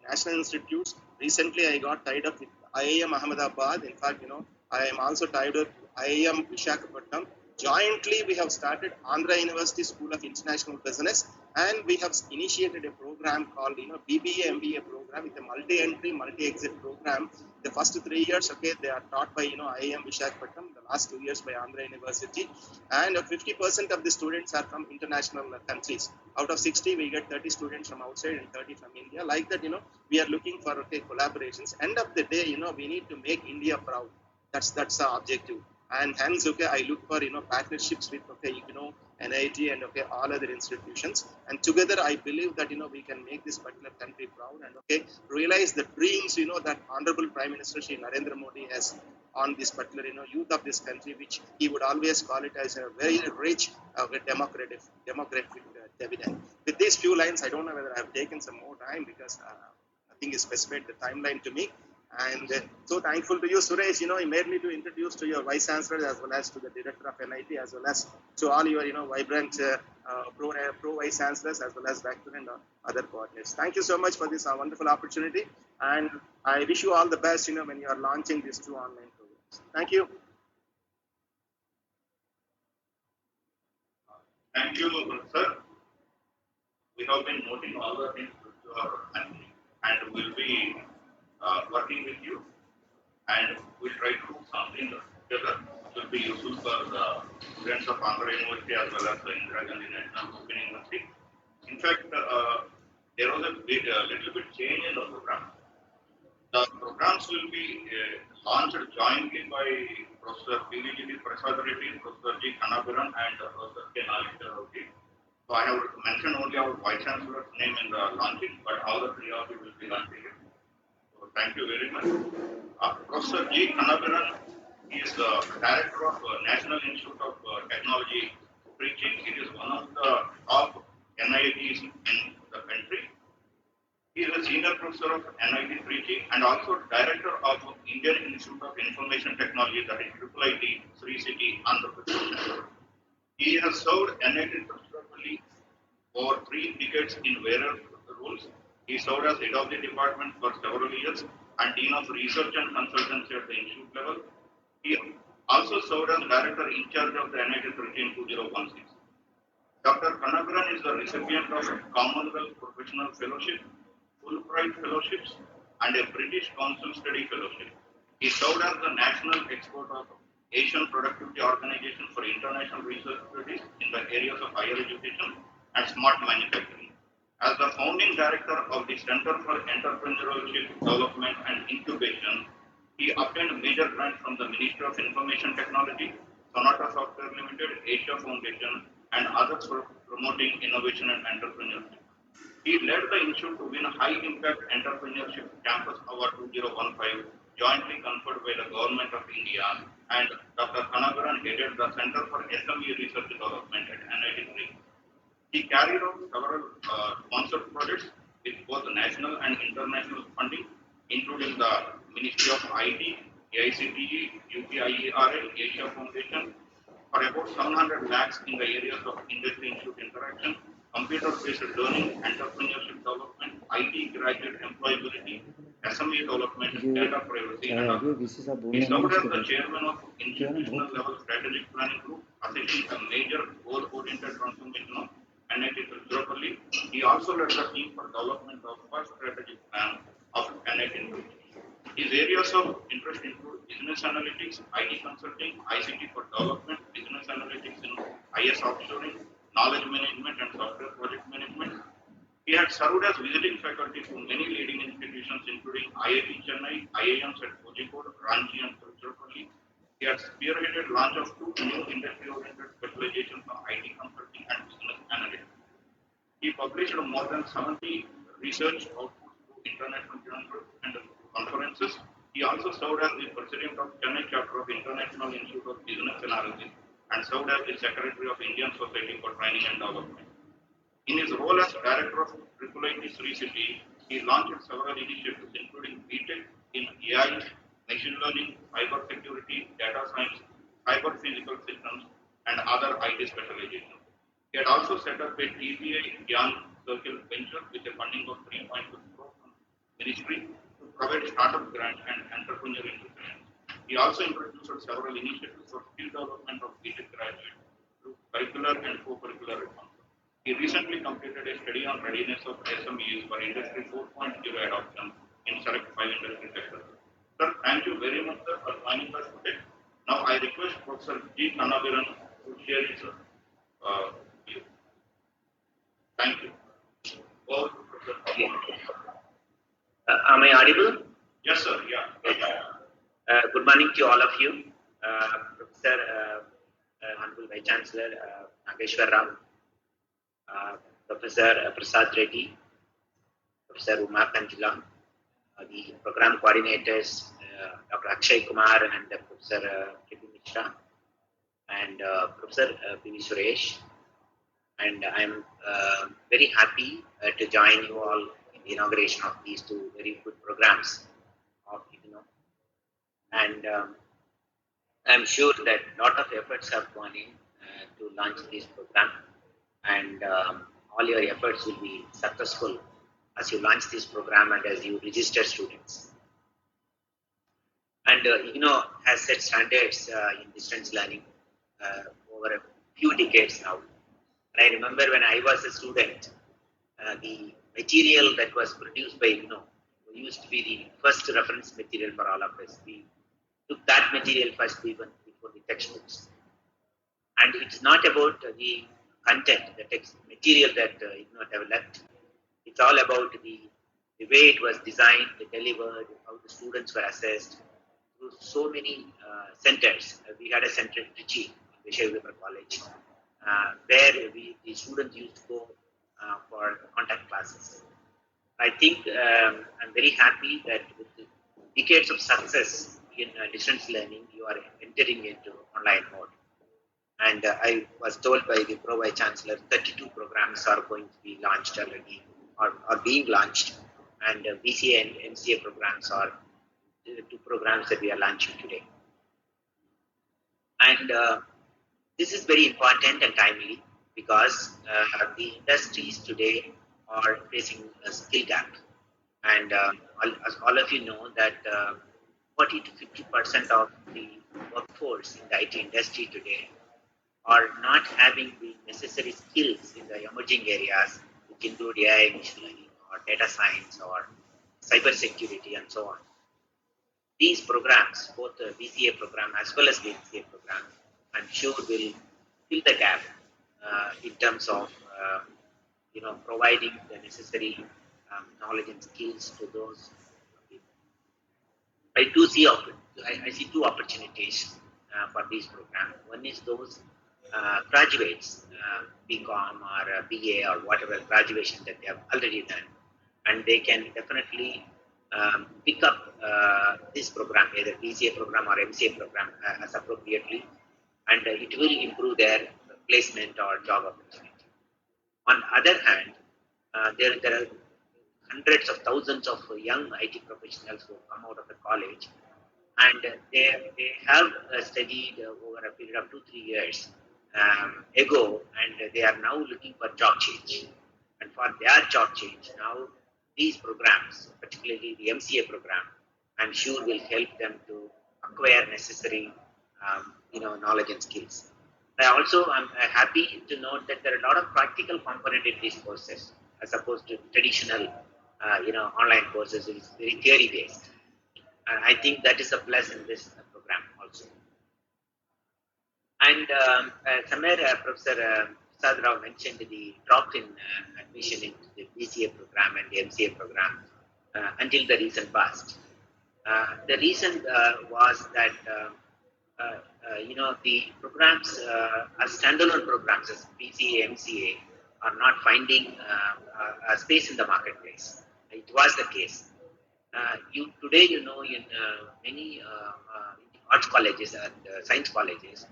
national institutes. Recently, I got tied up with IIM Ahmedabad. In fact, I am also tied with IIM Visakhapatnam. Jointly, we have started Andhra University School of International Business, and we have initiated a program called BBA MBA program with a multi-entry, multi-exit program. The first 3 years, okay, they are taught by IIM Visakhapatnam. The last 2 years by Andhra University, and 50% of the students are from international countries. Out of 60, we get 30 students from outside and 30 from India. Like that, we are looking for collaborations. End of the day, we need to make India proud. That's the objective. And hence, okay, I look for partnerships with IGNOU, NIT, and all other institutions. And together, I believe that we can make this particular country proud and realize the dreams that Honorable Prime Minister Shri Narendra Modi has on this particular youth of this country, which he would always call it as a very rich democratic dividend. With these few lines, I don't know whether I have taken some more time because nothing is specified the timeline to me. And so thankful to you, Suresh. You made me to introduce to your vice chancellor as well as to the director of NIT, as well as to all your vibrant pro vice chancellors as well as rector and other coordinates. Thank you so much for this wonderful opportunity, and I wish you all the best. When you are launching these 2 online programs. Thank you. Thank you, sir. We have been noting all the things that you are happening, and we'll be working with you, and we'll try to do something together which will be useful for the students of Andhra University as well as the Indira Gandhi National Open University. In fact, there was a little bit change in the program. The programs will be launched jointly by Professor P.V.G. Prasad Reddy, Professor G. Kanapuram, and Professor K. Nageshwar. So I have mentioned only our vice chancellor's name in the launching, but all the 3 of you will be launching it. So thank you very much. Professor G. Kanapuram is the director of National Institute of Technology, Trichy. It is one of the top NITs in the country. He is a senior professor of NIT Trichy and also director of Indian Institute of Information Technology, that is IIIT, Sri City, Andhra Pradesh. He has served NIT professionally over 3 decades in various roles. He served as head of the department for several years and dean of research and consultancy at the institute level. He also served as director in charge of the NIT Trichy in 2016. Dr. Kanapuram is the recipient of Commonwealth Professional Fellowship, Fulbright Fellowships, and a British Council Study Fellowship. He served as the national expert of Asian Productivity Organization for International Research Studies in the areas of higher education and smart manufacturing. As the founding director of the Center for Entrepreneurship Development and Incubation, he obtained major grants from the Ministry of Information Technology, Sonata Software Limited, Asia Foundation, and others for promoting innovation and entrepreneurship. He led the institute to win a High Impact Entrepreneurship Campus Award 2015, jointly conferred by the Government of India, and Dr. Kanapuram headed the Center for SME Research Development at NIT. He carried out several sponsored projects with both national and international funding, including the Ministry of IT, AICTE, UPIERL, Asia Foundation, for about 700 lakhs in the areas of industry-institute interaction, computer-based learning, entrepreneurship development, IT graduate employability, SME development, data privacy, and others. He served as the chairman of institutional level strategic planning group, assisting a major goal-oriented transformation of NIT Trichy. He also led the team for development of first strategic plan of NIT Trichy. His areas of interest include business analytics, IT consulting, ICT for development, business analytics in IS offshoring, knowledge management, and software project management. He had served as visiting faculty to many leading institutions, including IIT Chennai, IIMs at Kozhikode, Ranchi, and Tiruchirappalli. He had spearheaded launch of 2 new industry-oriented specializations of IT consulting and business analytics. He published more than 70 research outputs through international journals and conferences. He also served as the president of Chennai chapter of International Institute of Business Analysis and served as the secretary of Indian Society for Training and Development. In his role as director of IIIT Sri City, he launched several initiatives including BTech in AI, machine learning, cyber security, data science, cyber physical systems, and other IT specializations. He had also set up a TBI Young Circle venture with a funding of 3.2 crore from Ministry to provide startup grant and entrepreneurial grant. He also introduced several initiatives for skill development of BTech graduates through curricular and co-curricular reforms. He recently completed a study on readiness of SMEs for Industry 4.0 adoption in select 5 industry sectors. Sir, thank you very much, sir, for joining us today. Now I request Professor G. Kannaviran to share his view. Thank you. Over to Professor. Am I audible? Yes, sir. Yeah. Good morning to all of you. Professor, Honorable Vice Chancellor Nageshwar, Professor Prasad Reddy, Professor Uma Kanjula, the program coordinators, Dr. Akshay Kumar and Professor K.P. Mishra, and Professor P.V. Suresh. And I'm very happy to join you all in the inauguration of these two very good programs of IGNOU. And I'm sure that a lot of efforts have gone in to launch this program, and all your efforts will be successful as you launch this program and as you register students. And IGNOU has set standards in distance learning over a few decades now. And I remember when I was a student, the material that was produced by IGNOU used to be the first reference material for all of us. We took that material first even before the textbooks. And it's not about the content, the text material that IGNOU developed. It's all about the way it was designed, delivered, how the students were assessed through so many centers. We had a center in Trichy, in Vishayavivar College, where the students used to go for contact classes. I think I'm very happy that with the decades of success in distance learning, you are entering into online mode. And I was told by the Pro Vice Chancellor, 32 programs are going to be launched already, or being launched, and BCA and MCA programs are the two programs that we are launching today. And this is very important and timely because the industries today are facing a skill gap. And as all of you know that 40 to 50% of the workforce in the IT industry today are not having the necessary skills in the emerging areas, which include AI, machine learning, or data science, or cyber security, and so on. These programs, both the BCA program as well as the MCA program, I'm sure will fill the gap in terms of providing the necessary knowledge and skills to those people. I see two opportunities for these programs. One is those graduates, BCom or BA or whatever graduation that they have already done, and they can definitely pick up this program, either BCA program or MCA program as appropriately, and it will improve their placement or job opportunity. On the other hand, there are hundreds of thousands of young IT professionals who come out of the college, and they have studied over a period of 2-3 years ago, and they are now looking for job change. And for their job change, now these programs, particularly the MCA program, I'm sure will help them to acquire necessary knowledge and skills. I also am happy to note that there are a lot of practical component in these courses as opposed to traditional online courses, which is very theory based. And I think that is a plus in this program also. And somewhere Professor Prasad Rao mentioned the drop in admission into the BCA program and the MCA program until the recent past. The reason was that the programs as standalone programs as BCA, MCA are not finding a space in the marketplace. It was the case. Today, in many arts colleges and science colleges,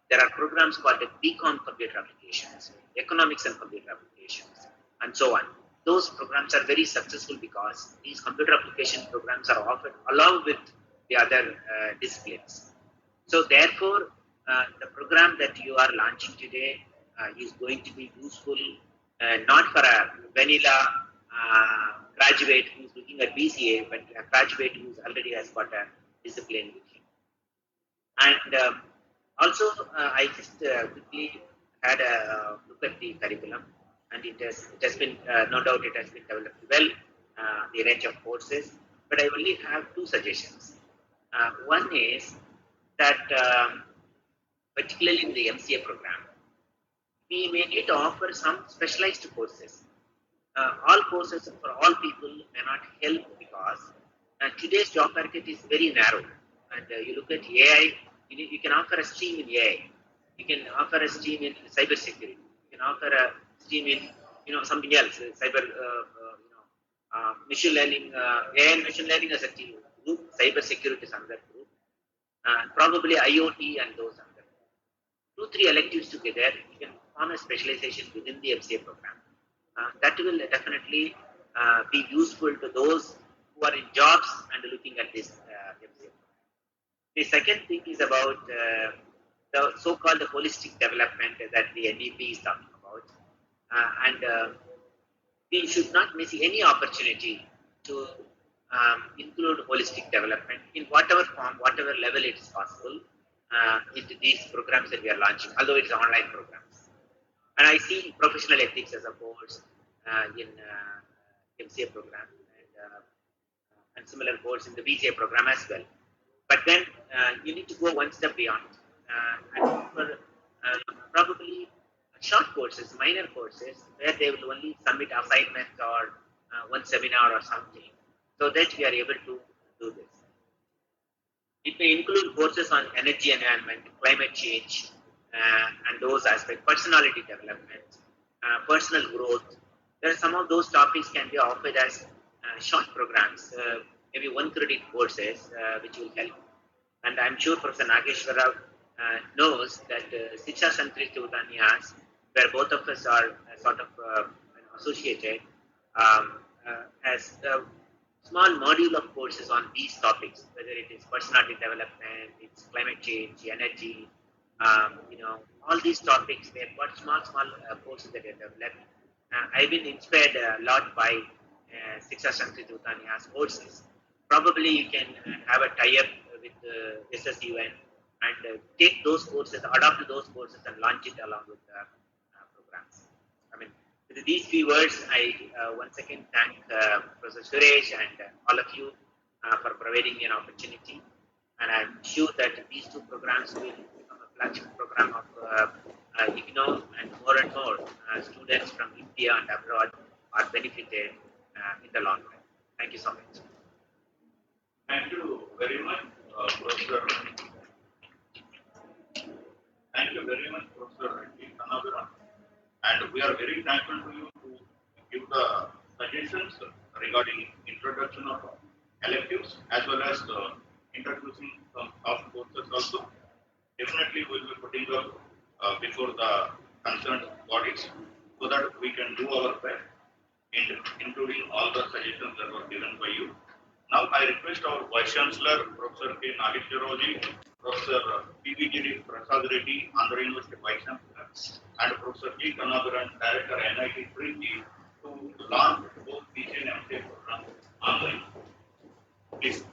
there are programs called the BCom computer applications, economics and computer applications, and so on. Those programs are very successful because these computer application programs are offered along with the other disciplines. So therefore, the program that you are launching today is going to be useful not for a vanilla graduate who's looking at BCA, but a graduate who's already has got a discipline with him. And also, I just quickly had a look at the curriculum, and it has been no doubt it has been developed well, the range of courses. But I only have two suggestions. One is that particularly in the MCA program, we may need to offer some specialized courses. All courses for all people may not help because today's job market is very narrow. And you look at AI, you can offer a stream in AI. You can offer a stream in cybersecurity. You can offer a stream in something else, machine learning, AI and machine learning as a team group, cybersecurity is another group, probably IoT and those other 2-3 electives together. You can form a specialization within the MCA program. That will definitely be useful to those who are in jobs and looking at this MCA. The second thing is about the so-called holistic development that the NEP is talking about. We should not miss any opportunity to include holistic development in whatever form, whatever level it is possible into these programs that we are launching, although it is online programs. And I see professional ethics as a course in MCA program and similar course in the BCA program as well. But then you need to go one step beyond and for probably short courses, minor courses, where they will only submit assignments or one seminar or something, so that we are able to do this. It may include courses on energy environment, climate change, and those aspects, personality development, personal growth. There are some of those topics can be offered as short programs, maybe 1 credit courses, which will help. And I'm sure Professor Nageshwar knows that Shiksha Santri Udanyas, where both of us are sort of associated, has a small module of courses on these topics, whether it is personality development, it's climate change, energy, all these topics. They've got small courses that are developed. I've been inspired a lot by Shiksha Santri Udanyas courses. Probably you can have a tie-up with SSUN and take those courses, adopt those courses and launch it along with the programs. I mean, with these few words, I once again thank Professor Suresh and all of you for providing me an opportunity. And I'm sure that these two programs will become a flagship program of IGNOU, and more students from India and abroad are benefited in the long run. Thank you so much. Thank you very much, Professor. Thank you very much, Professor Nageshwar. And we are very thankful to you to give the suggestions regarding introduction of electives as well as introducing some soft courses also. Definitely we will be putting up before the concerned bodies so that we can do our best in including all the suggestions that were given by you. Now I request our Vice Chancellor, Professor K. Nageshwar, Professor P.V. Giri Prasad Reddy, Andhra University Vice Chancellor, and Professor G. Kanagaran, Director NIT Trichy, to launch both BCA and MCA programs online. Please.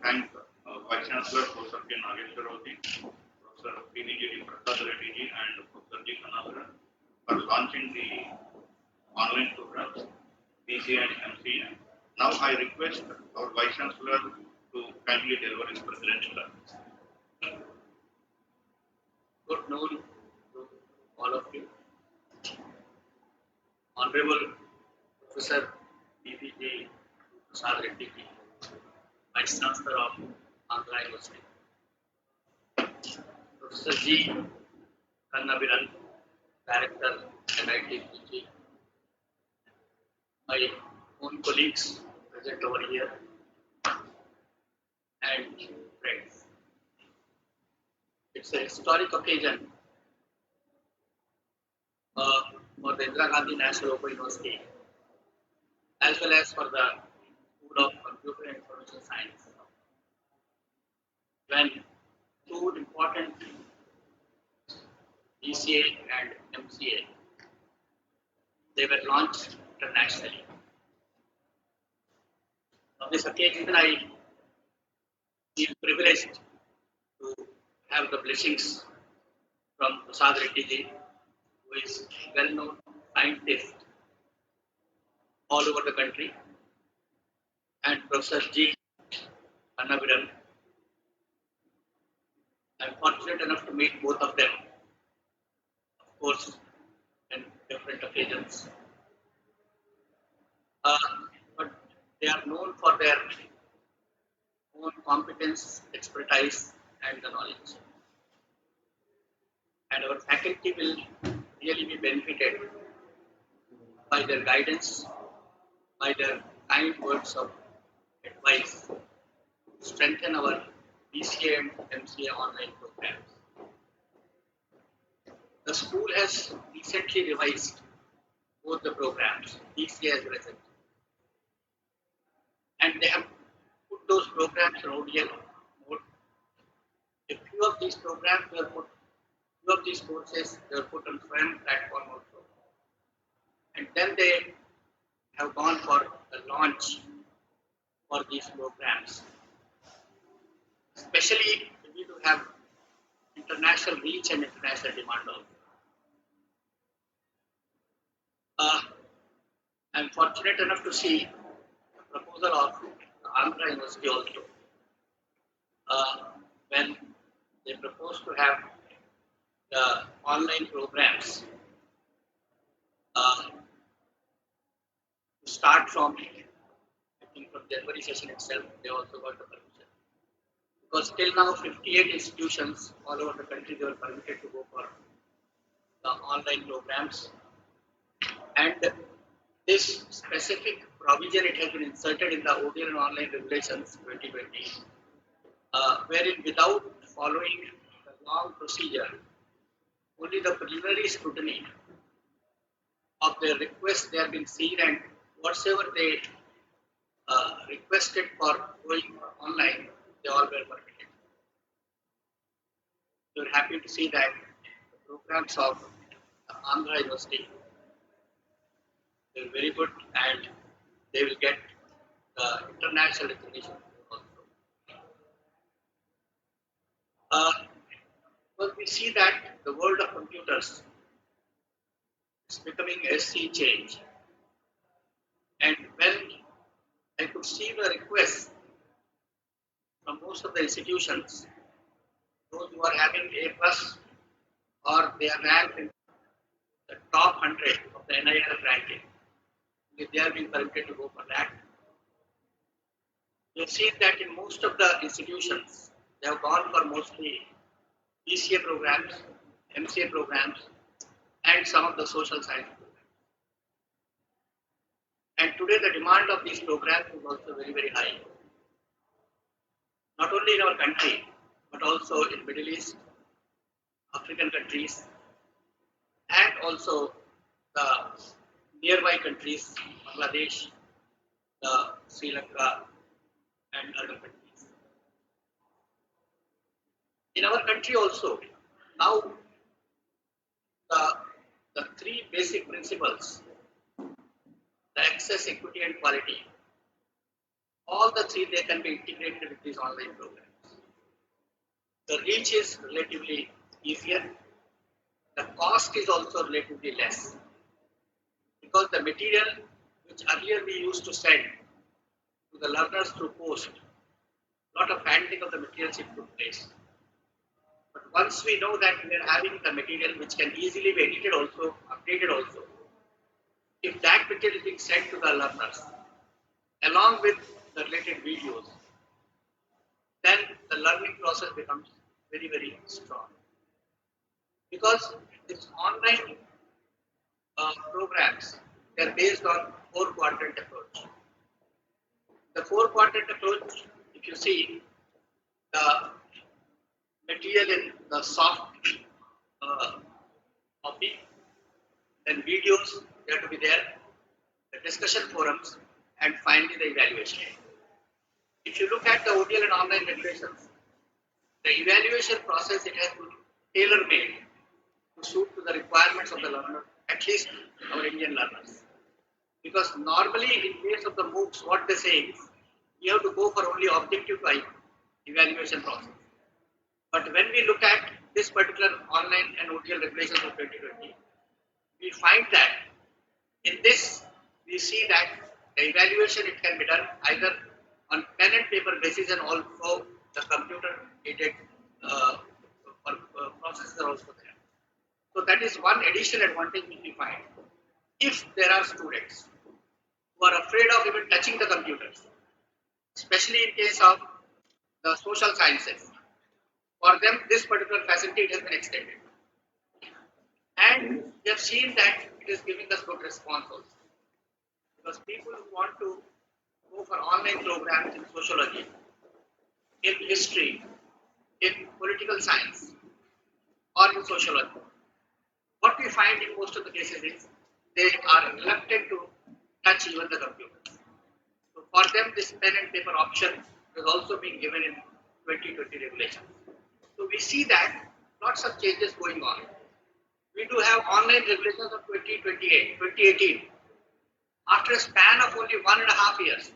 thank Vice Chancellor Professor K. Nageshwar, Professor P.D.G. Prasad Reddy and Professor G. Kanasara for launching the online programs, BCA and MCA. Now I request our Vice Chancellor to kindly deliver his presidential address. Good noon to all of you. Honorable Professor BBJ Prasad Reddy, Vice Chancellor of Andhra University. Professor G. Kannabiran, Director NIT PG. My own colleagues present over here and friends. It's a historic occasion for the Indira Gandhi National Open University as well as for the School of Computer and Information Science, when two important BCA and MCA, they were launched internationally. On this occasion, I feel privileged to have the blessings from Prasad Reddy ji, who is a well-known scientist all over the country, and Professor G. Kannabiran. I'm fortunate enough to meet both of them, of course, in different occasions. But they are known for their own competence, expertise, and the knowledge. And our faculty will really be benefited by their guidance, by their kind words of advice, to strengthen our BCA and MCA online programs. The school has recently revised both the programs, BCA as well as MCA. And they have put those programs in ODL mode. A few of these programs were put, few of these courses were put on SWAYAM platform also. And then they have gone for a launch for these programs. Especially we need to have international reach and international demand also. I'm fortunate enough to see the proposal of Andhra University also, when they propose to have the online programs to start from, I think from January session itself, they also got the permission. Because till now, 58 institutions all over the country, they were permitted to go for the online programs. And this specific provision, it has been inserted in the ODL and online regulations 2020, wherein without following the long procedure, only the preliminary scrutiny of their requests they have been seen, and whatsoever they requested for going online, they all were permitted. We are happy to see that the programs of Andhra University, they are very good and they will get the international recognition also. But we see that the world of computers is becoming a sea change. And when I could see the requests from most of the institutions, those who are having A plus or they are ranked in the top 100 of the NIL ranking, if they are being permitted to go for that. You have seen that in most of the institutions, they have gone for mostly BCA programs, MCA programs, and some of the social science programs. And today the demand of these programs is also very, very high. Not only in our country, but also in Middle East, African countries, and also the nearby countries, Bangladesh, Sri Lanka, and other countries. In our country also, now the three basic principles, the access, equity, and quality all the three they can be integrated with these online programs. The reach is relatively easier. The cost is also relatively less because the material which earlier we used to send to the learners through post, a lot of handling of the materials it took place. But once we know that we are having the material which can easily be edited also, updated also, if that material is being sent to the learners along with the related videos, then the learning process becomes very, very strong. Because these online programs, they are based on 4-quadrant approach. The 4-quadrant approach, if you see, the material in the soft copy, then videos, they have to be there, the discussion forums, and finally the evaluation. If you look at the ODL and online regulations, the evaluation process, it has been tailor-made to suit to the requirements of the learner, at least our Indian learners. Because normally in case of the MOOCs, what they say is, you have to go for only objective type evaluation process. But when we look at this particular online and ODL regulations of 2020, we find that in this, we see that the evaluation, it can be done either on pen and paper basis and also the computer aided processes are also there. So that is one additional advantage which we find. If there are students who are afraid of even touching the computers, especially in case of the social sciences, for them this particular facility it has been extended. And we have seen that it is giving us good response also. Because people who want to go for online programs in sociology, in history, in political science, or in sociology, what we find in most of the cases is they are reluctant to touch even the computer. So for them, this pen and paper option is also being given in 2020 regulations. So we see that lots of changes going on. We do have online regulations of 2018. After a span of only 1.5 years,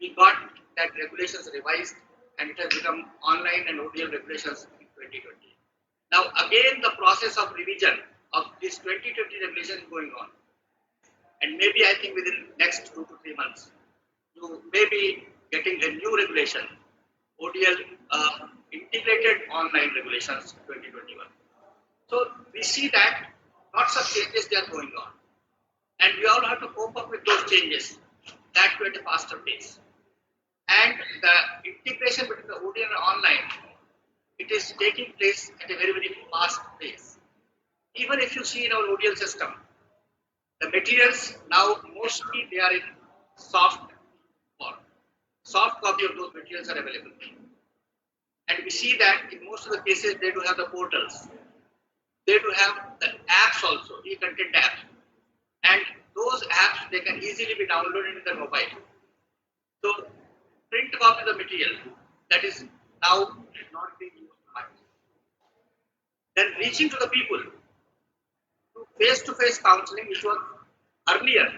we got that regulations revised and it has become online and ODL regulations in 2020. Now again the process of revision of this 2020 regulation is going on. And maybe I think within next 2 to 3 months, you may be getting a new regulation, ODL integrated online regulations 2021. So we see that lots of changes they are going on. And we all have to cope up with those changes, that to at a faster pace. And the integration between the ODL and online, it is taking place at a very, very fast pace. Even if you see in our ODL system, the materials now mostly they are in soft form. Soft copy of those materials are available. And we see that in most of the cases they do have the portals. They do have the apps also, e-content apps. And those apps, they can easily be downloaded in their mobile. So, print copy of the material, that is now not being used much. Then reaching to the people, through face-to-face counseling, which was earlier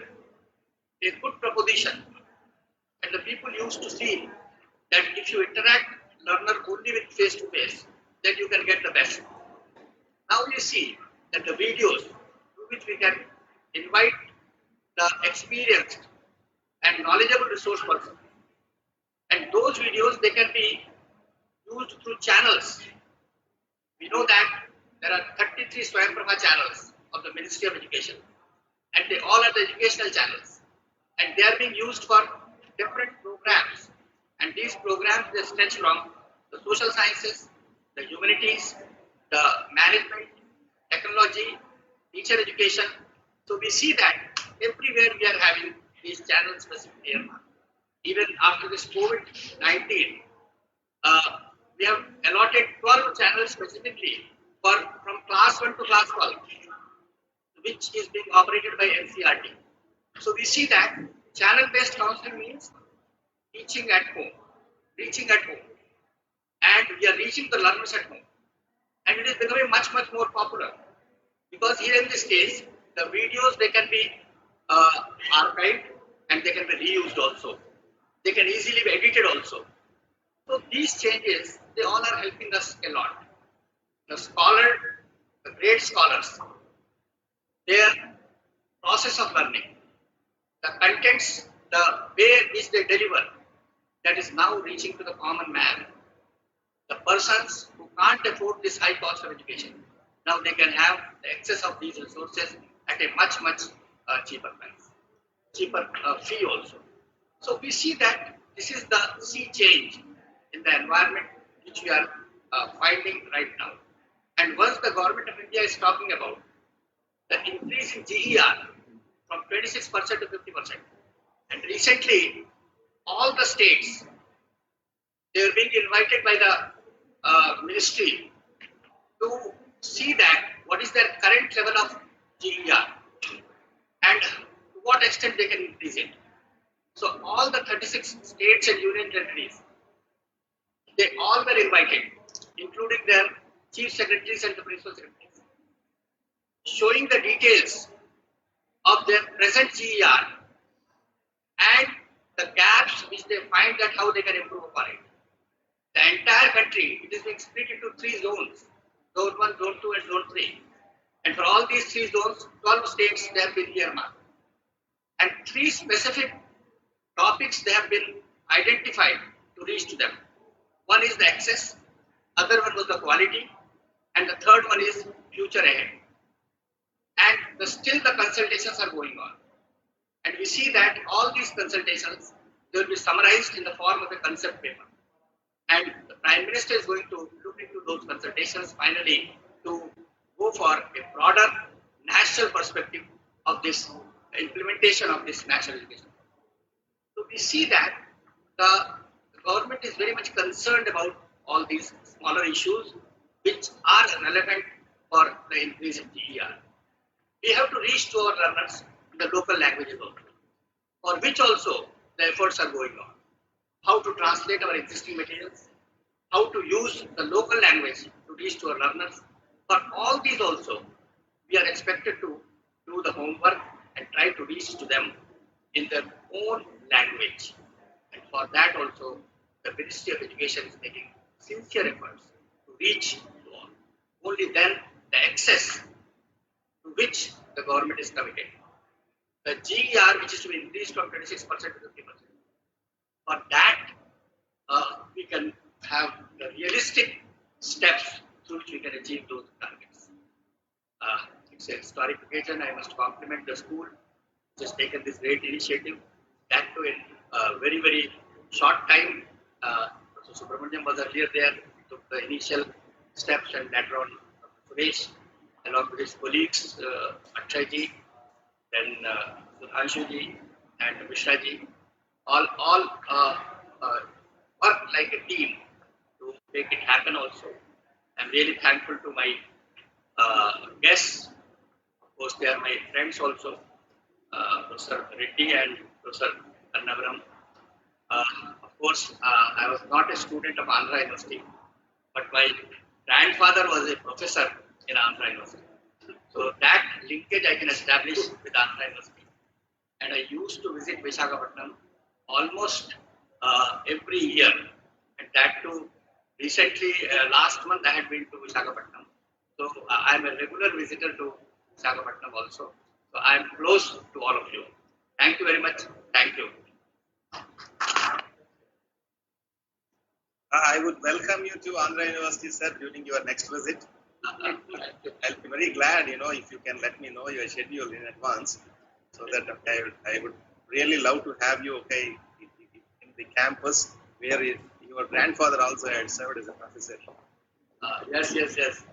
a good proposition. And the people used to see that if you interact learner only with face-to-face, then you can get the best. Now you see that the videos through which we can invite the experienced and knowledgeable resource person. And those videos, they can be used through channels. We know that there are 33 Swayamprabha channels of the Ministry of Education. And they all are the educational channels. And they are being used for different programs. And these programs, they stretch from the social sciences, the humanities, the management, technology, teacher education. So we see that everywhere we are having these channels specifically. Even after this COVID-19, we have allotted 12 channels specifically from class 1 to class 12, which is being operated by NCRT. So we see that channel-based counseling means teaching at home, reaching at home, and we are reaching the learners at home. And it is becoming much, much more popular because here in this case, the videos, they can be archived and they can be reused also. They can easily be edited also. So these changes, they all are helping us a lot. The great scholars, their process of learning, the contents, the way which they deliver, that is now reaching to the common man. The persons who can't afford this high cost of education, now they can have the excess of these resources at a much cheaper price, cheaper fee also. So we see that this is the sea change in the environment which we are finding right now. And once the government of India is talking about the increase in GER from 26% to 50%, and recently all the states, they are being invited by the ministry to see that what is their current level of GER and to what extent they can increase it. So all the 36 states and union territories, they all were invited, including their chief secretaries and the principal secretaries, showing the details of their present GER and the gaps which they find that how they can improve upon it. The entire country, it is being split into 3 zones, zone 1, zone 2 and zone 3. And for all these 3 zones, 12 states they have been earmarked. And 3 specific topics they have been identified to reach to them. One is the access, other one was the quality, and the third one is future ahead. And still the consultations are going on. And we see that all these consultations, they will be summarized in the form of a concept paper. And the Prime Minister is going to look into those consultations finally to go for a broader national perspective of this implementation of this national education. So we see that the government is very much concerned about all these smaller issues which are relevant for the increase in GER. We have to reach to our learners in the local languages also, for which also the efforts are going on. How to translate our existing materials, how to use the local language to reach to our learners. For all these also, we are expected to do the homework and try to reach to them in their own language. And for that also, the Ministry of Education is making sincere efforts to reach to all. Only then the access to which the government is committed. The GER, which is to be increased from 26% to 50%. For that, we can have the realistic steps through which we can achieve those targets. It's a historic occasion. I must compliment the school which has taken this great initiative. That too in a very short time. Professor Subramaniam was earlier there, took the initial steps, and later on Suresh, along with his colleagues, Akshay ji, then Sudhanshu ji and Mishra ji, all worked like a team to make it happen also. I'm really thankful to my guests. Of course, they are my friends also, Professor Reddy and Professor Karnavaram. Of course, I was not a student of Andhra University, but my grandfather was a professor in Andhra University. So that linkage I can establish with Andhra University. And I used to visit Visakhapatnam almost every year. And that too, recently, last month I had been to Visakhapatnam. So I am a regular visitor to Visakhapatnam also. So I am close to all of you. Thank you very much. Thank you. I would welcome you to Andhra University, sir, during your next visit. I'll be very glad, if you can let me know your schedule in advance, so that I would really love to have you, in the campus where your grandfather also had served as a professor. Yes.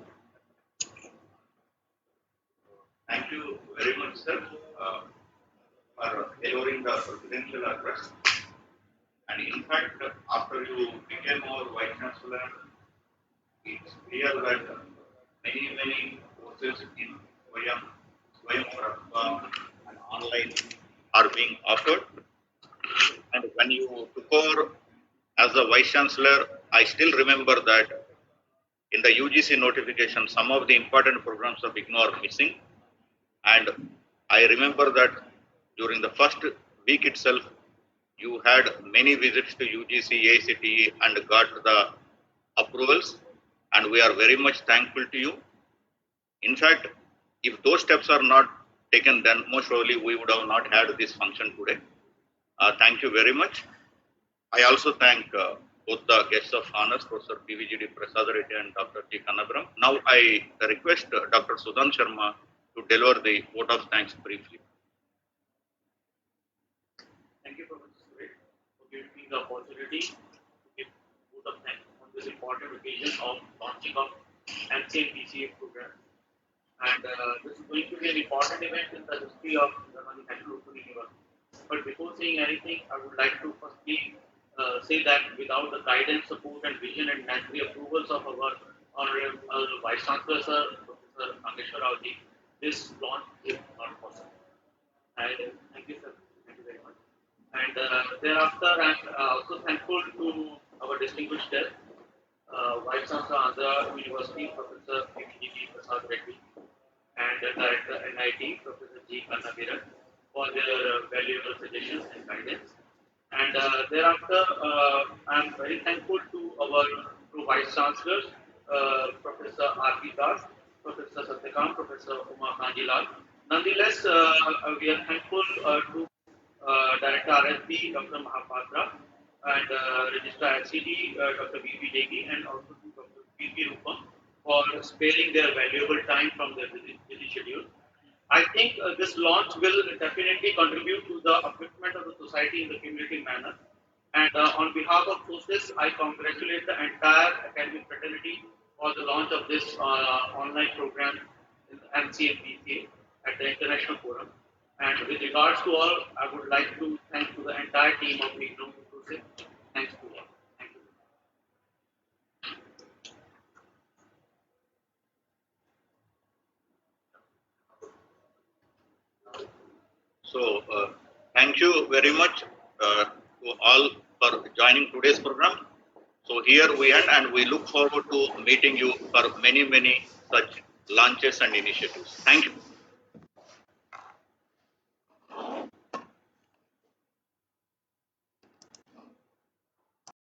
Thank you very much, sir, for delivering the presidential address. And in fact, after you became our Vice Chancellor, it's clear that many courses in Swayam and online are being offered. And when you took over as the Vice Chancellor, I still remember that in the UGC notification, some of the important programs of IGNOU are missing. And I remember that during the first week itself, You had many visits to UGC, ACT and got the approvals, and we are very much thankful to you. In fact, if those steps are not taken, then most probably we would have not had this function today. Thank you very much. I also thank both the guests of honors, Professor PVGD Prasad Reddy and Dr. G. Kannabram. Now I request Dr. Sudhan Sharma to deliver the vote of thanks briefly. Thank you, Professor Suresh, for giving me the opportunity to give vote of thanks on this important occasion of launching of MCA and BCA program. And this is going to be an important event in the history of the National Open University. But before saying anything, I would like to firstly say that without the guidance, support, and vision and necessary approvals of our Honorable Vice Chancellor, Sir, Professor Nageshwar, this launch is not possible. And thank you, sir. Thank you very much. And thereafter, I'm also thankful to our distinguished guest, Vice Chancellor, Andhra University, Professor PVGD Prasad Reddy, and Director NIT, Professor G. Kannabram, for their valuable suggestions and guidance. And thereafter, I'm very thankful to our two Vice Chancellors, Professor R.P. Das, Professor Satyakam, Professor Uma Kanjilal. Nonetheless, we are thankful to Director RSB, Dr. Mahapatra, and Registrar SCD, Dr. V.P. Degi, and also to Dr. V.P. Rupam for sparing their valuable time from their busy schedule. I think this launch will definitely contribute to the upliftment of the society in the cumulative manner. And on behalf of COSIS, I congratulate the entire academic fraternity for the launch of this online program in MCA and BCA at the International Forum. And with regards to all, I would like to thank to the entire team of IGNOU COSIS. Thanks to all. Thank you. So, thank you very much to all for joining today's program. So here we end, and we look forward to meeting you for many such launches and initiatives. Thank you.